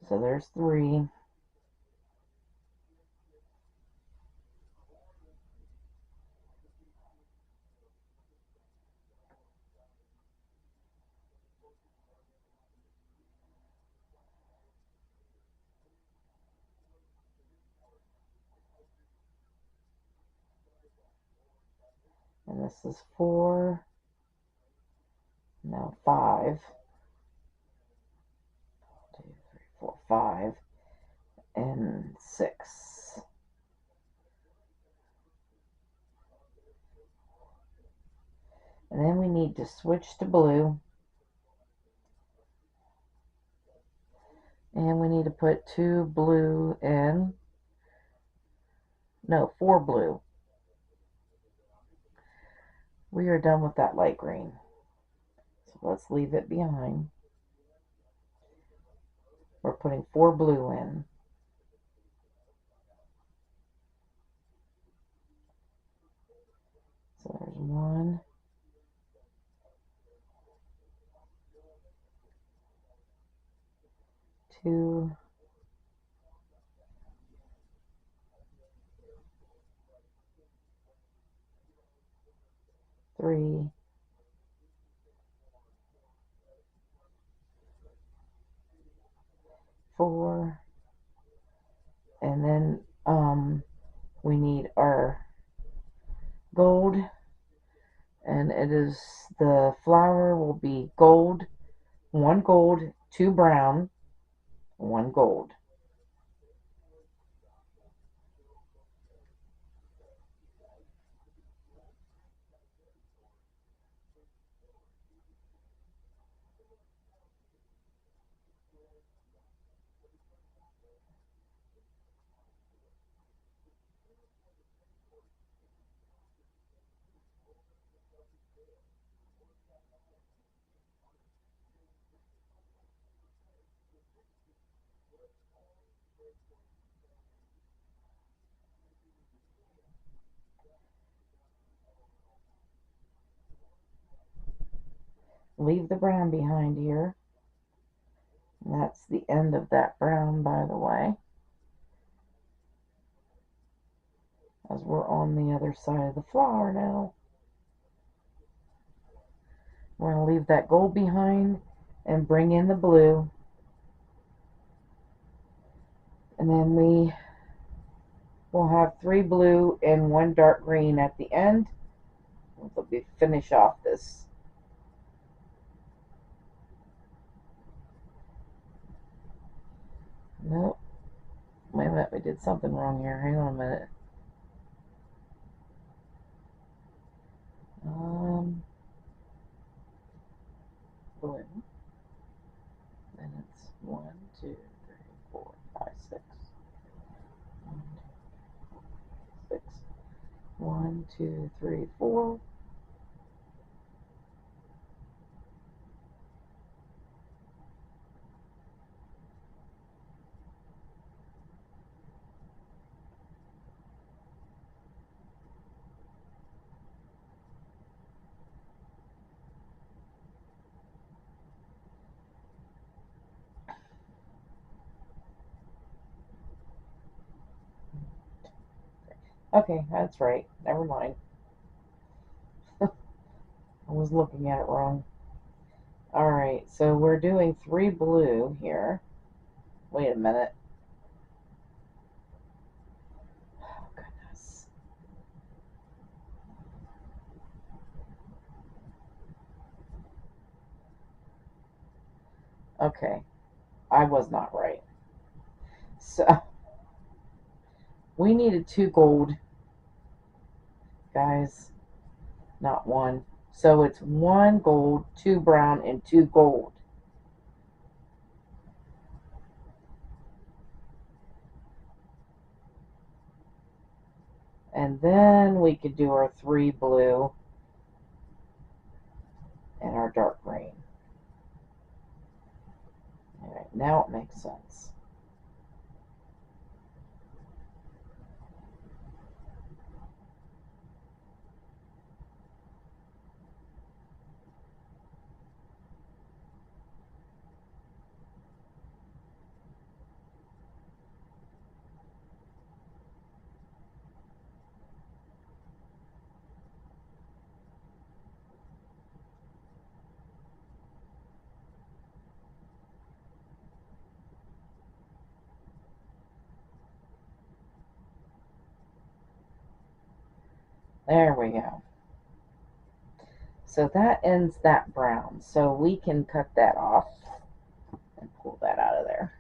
So there's 3. And this is 4. Now 5. 2, 3, 4, 5. And 6. And then we need to switch to blue. And we need to put 2 blue in. No, 4 blue. We are done with that light green. So let's leave it behind. We're putting 4 blue in. So there's 1, 2, 3, 4, and then we need our gold, and it is the flower will be gold, 1 gold, 2 brown, 1 gold. Leave the brown behind here. And that's the end of that brown, by the way, as we're on the other side of the flower now. We're going to leave that gold behind and bring in the blue. And then we will have 3 blue and 1 dark green at the end. We'll finish off this. Nope. Wait a minute, we did something wrong here. Hang on a minute. Blue. And it's 1, 2, 3, 4, 5, 6. 1, 6. 1, 2, 3, 4. Okay, that's right. Never mind. I was looking at it wrong. Alright, so we're doing 3 blue here. Wait a minute. Oh, goodness. Okay, I was not right. So, we needed 2 gold, guys, not 1. So it's 1 gold, 2 brown, and 2 gold. And then we could do our 3 blue and our dark green. Alright, now it makes sense. There we go. So that ends that brown. So we can cut that off and pull that out of there.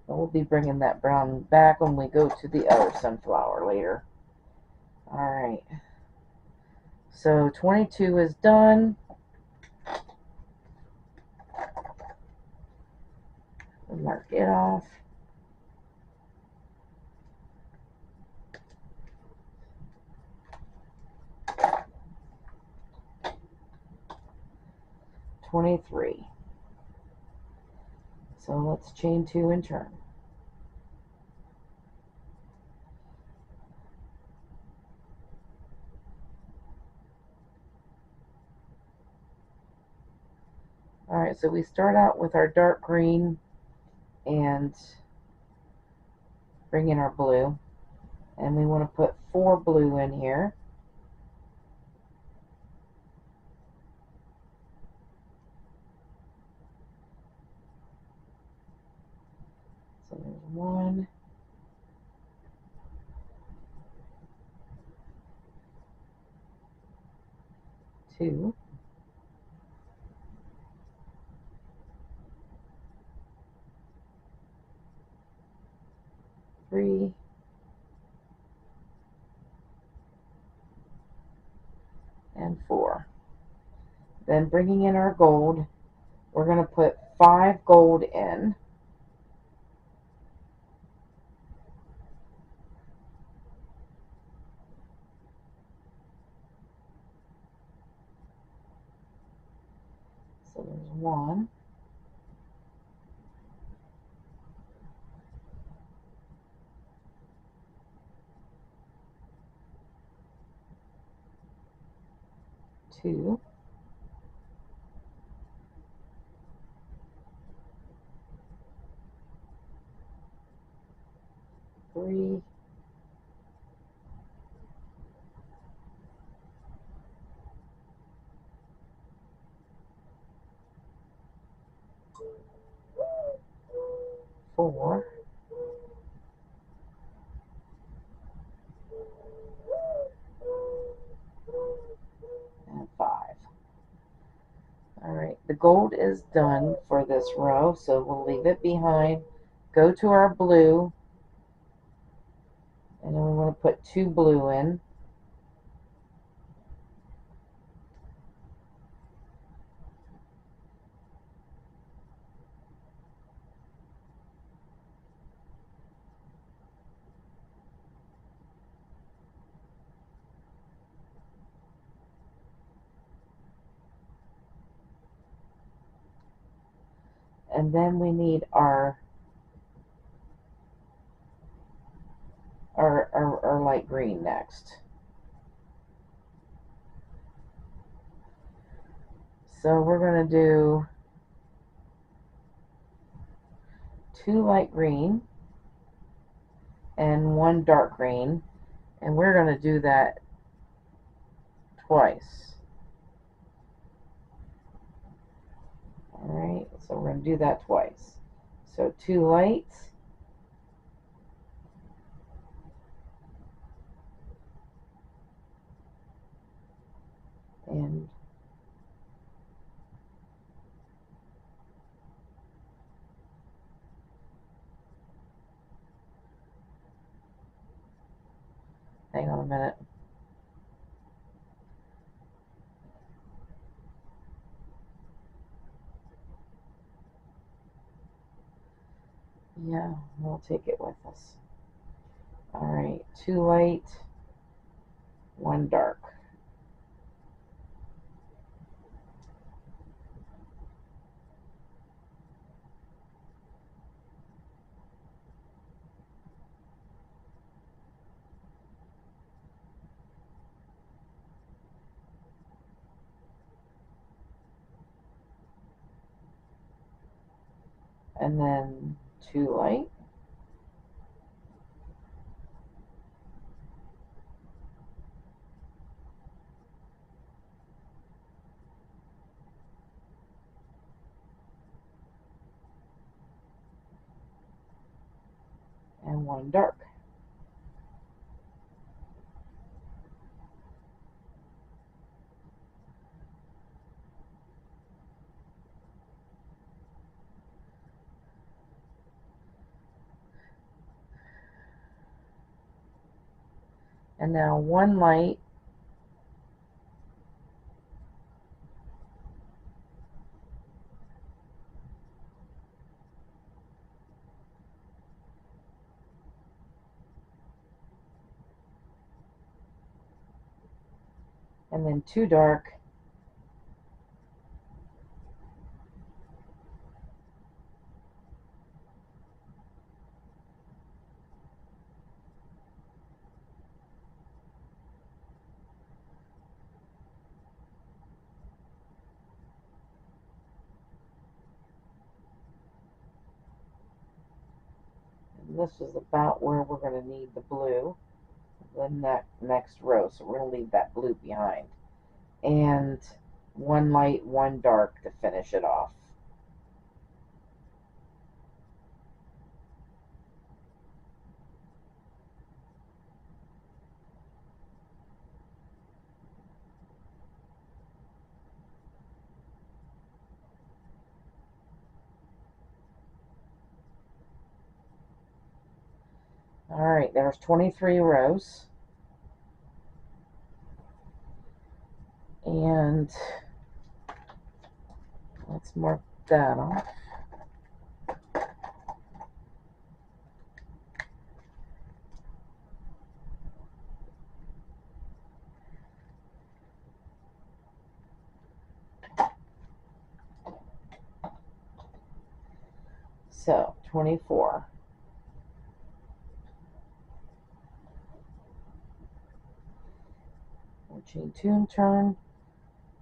And we'll be bringing that brown back when we go to the other sunflower later. Alright. So 22 is done. We'll mark it off. $23. So let's chain 2 and turn. Alright, so we start out with our dark green and bring in our blue. And we want to put 4 blue in here. So there's 1, 2, 3, and 4. Then bringing in our gold, we're going to put 5 gold in. So there's 1, 2, 3, four, and 5. Alright, the gold is done for this row, so we'll leave it behind. Go to our blue, and then we want to put 2 blue in. And then we need our light green next. So we're going to do 2 light green and 1 dark green, and we're going to do that twice. Alright, so we're going to do that twice. So 2 lights and hang on a minute. Yeah, we'll take it with us. Alright, 2 light, 1 dark. And then 2 light. And 1 dark. And now one light, and then two dark, and this is about where we're going to need the blue, then that next row, so we're going to leave that blue behind, and one light, one dark to finish it off. Alright, there's 23 rows. And let's mark that off. So, 24. Chain two and turn,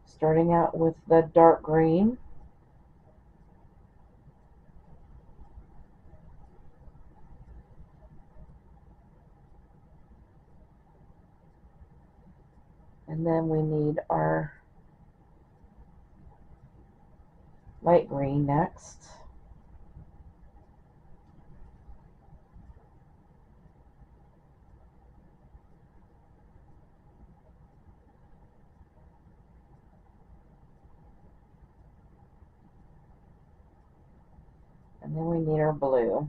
starting out with the dark green, and then we need our light green next, and then we need our blue.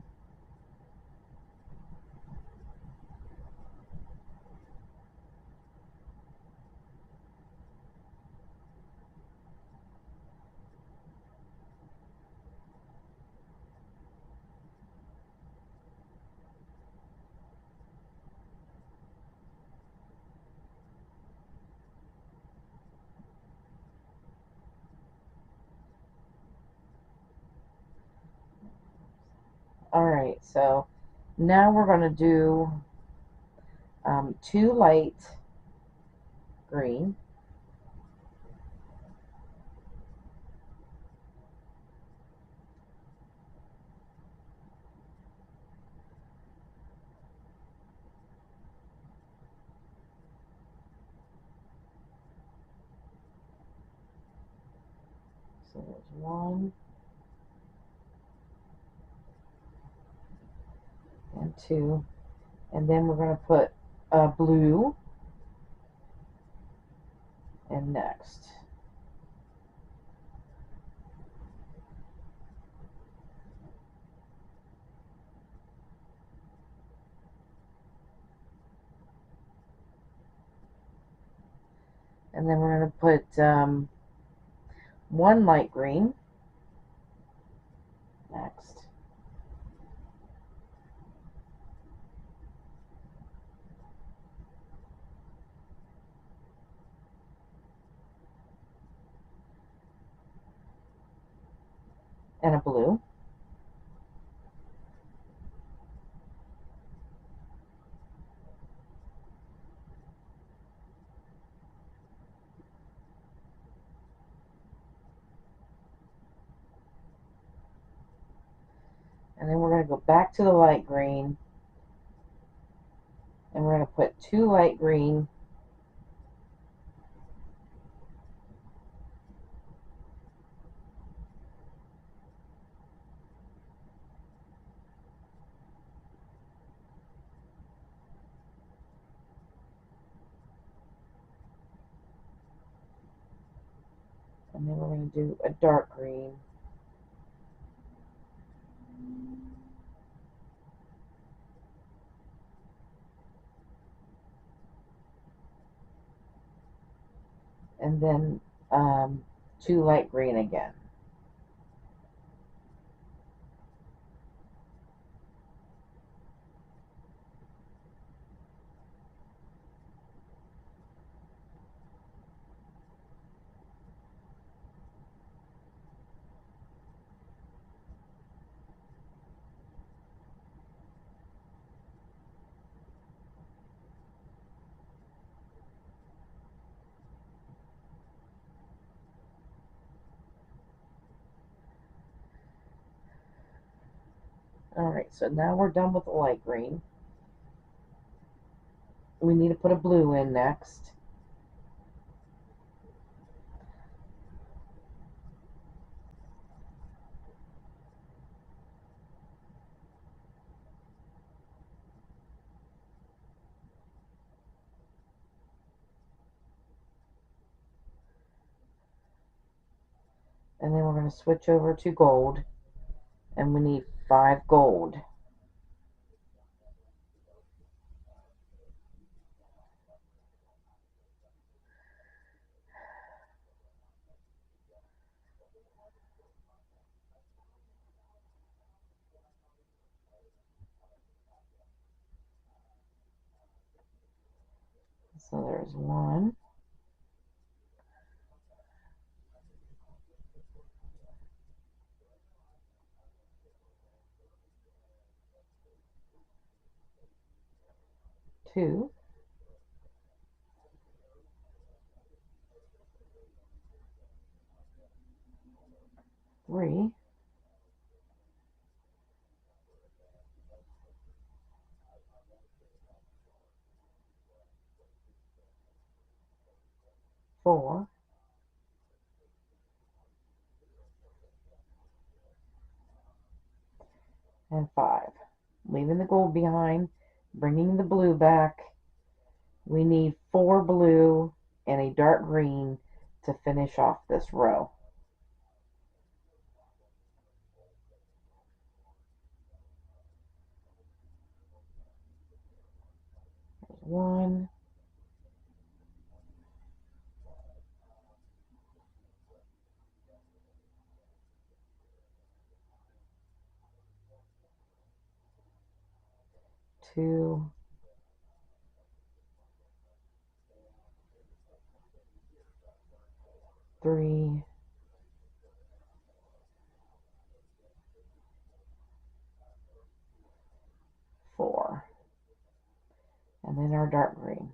Alright, so now we're going to do two light green, so there's one and two, and then we're going to put a blue and next. And then we're going to put one light green next. And a blue. And then we're going to go back to the light green, and we're going to put two light green, and then we're going to do a dark green, and then 2 light green again. Alright, so now we're done with the light green. We need to put a blue in next. And then we're going to switch over to gold. And we need 5 gold. So there's 1, 2, 3, 4, and 5. Leaving the gold behind, bringing the blue back. We need 4 blue and a dark green to finish off this row. There's 1, 2, 3, 4, and then our dark green.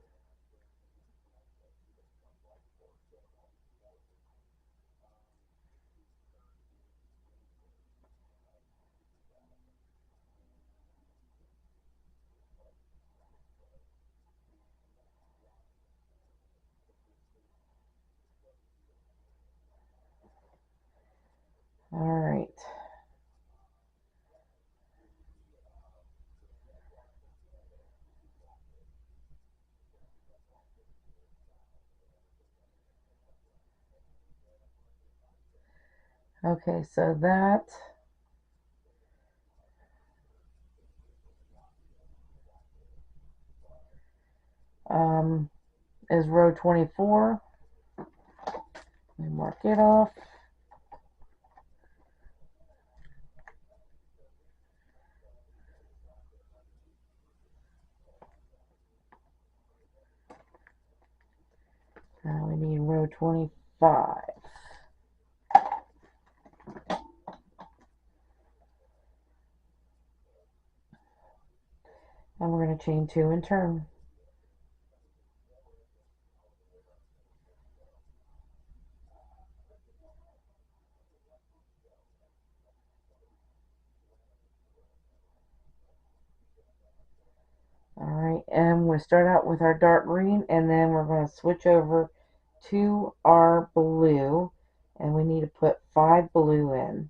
Alright. Okay, so that is row 24. Let me mark it off. Now we need row 25. And we're going to chain 2 and turn. Alright, and we start out with our dark green, and then we're going to switch over to our blue, and we need to put 5 blue in.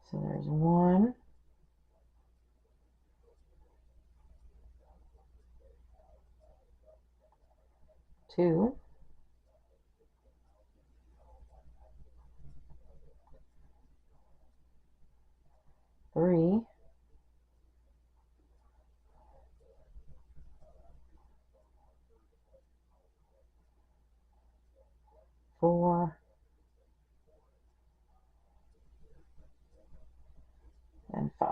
So there's 1, 2, 3, 4, and 5.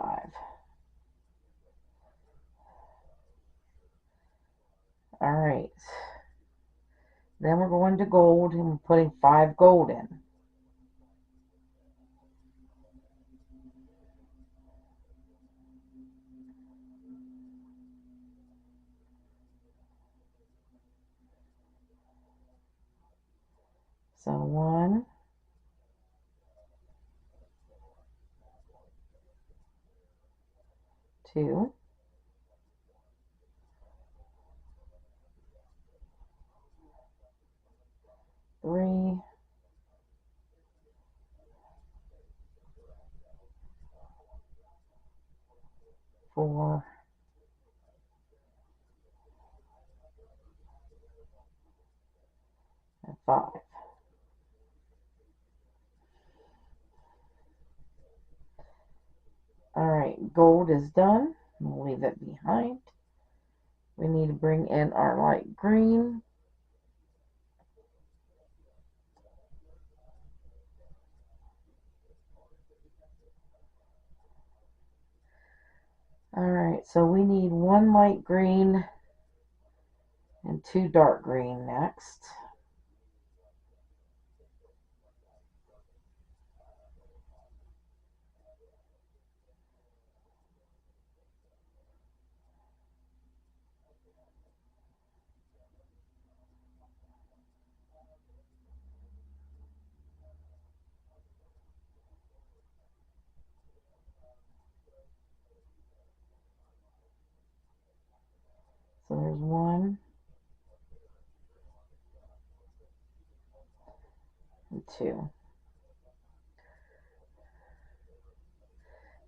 All right. Then we're going to gold and we're putting 5 gold in. So 1, 2, 3, 4, and 5. All right, gold is done. We'll leave it behind. We need to bring in our light green. All right, so we need 1 light green and 2 dark green next. So there's 1 and 2.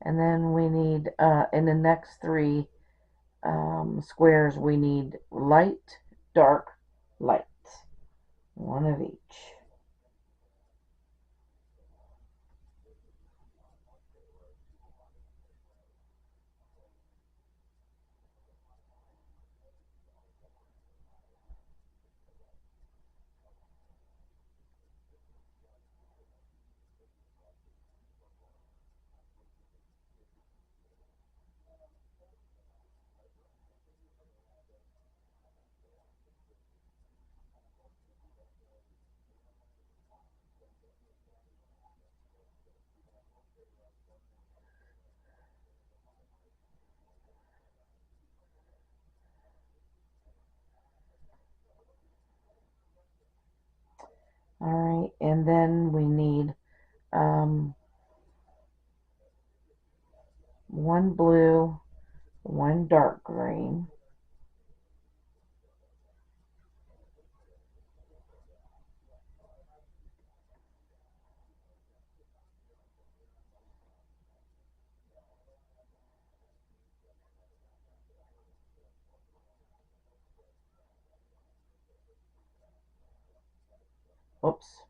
And then we need, in the next 3 squares, we need light, dark, light. 1 of each. All right, and then we need 1 blue, 1 dark green, oops,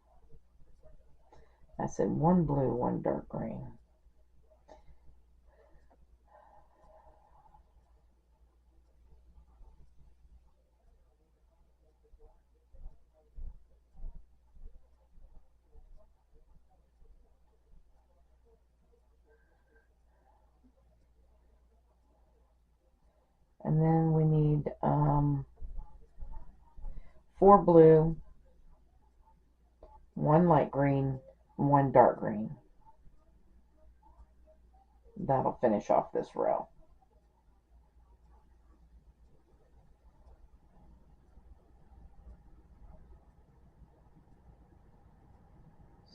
I said 1 blue, 1 dark green. And then we need 4 blue, 1 light green, 1 dark green. That'll finish off this row.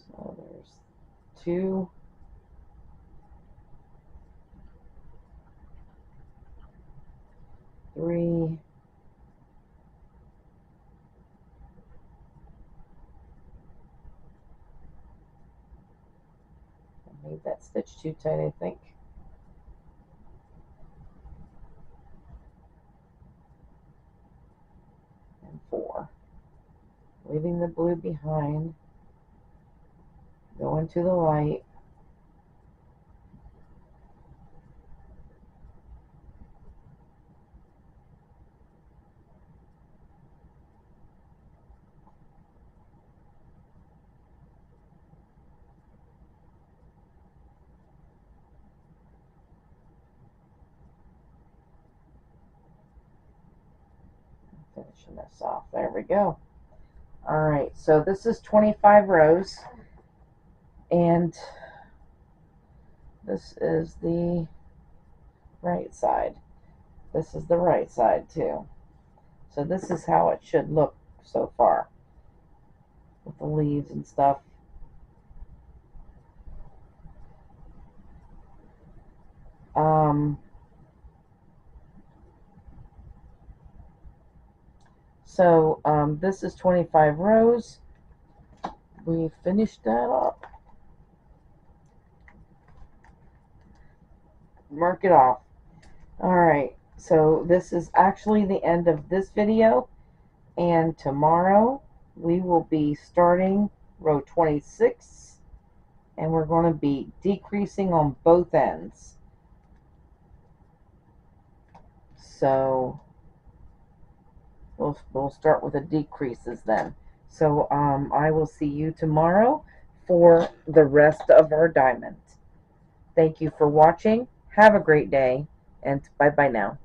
So there's 2, 3, 'I made that stitch too tight, I think. And 4. Leaving the blue behind. Go into the light. Finishing this off. There we go. Alright, so this is 25 rows, and this is the right side. This is the right side too. So this is how it should look so far with the leaves and stuff. This is 25 rows. We finished that up. Mark it off. Alright, so this is actually the end of this video, and tomorrow we will be starting row 26, and we're going to be decreasing on both ends. So we'll start with the decreases then. So I will see you tomorrow for the rest of our diamond. Thank you for watching. Have a great day, and bye bye now.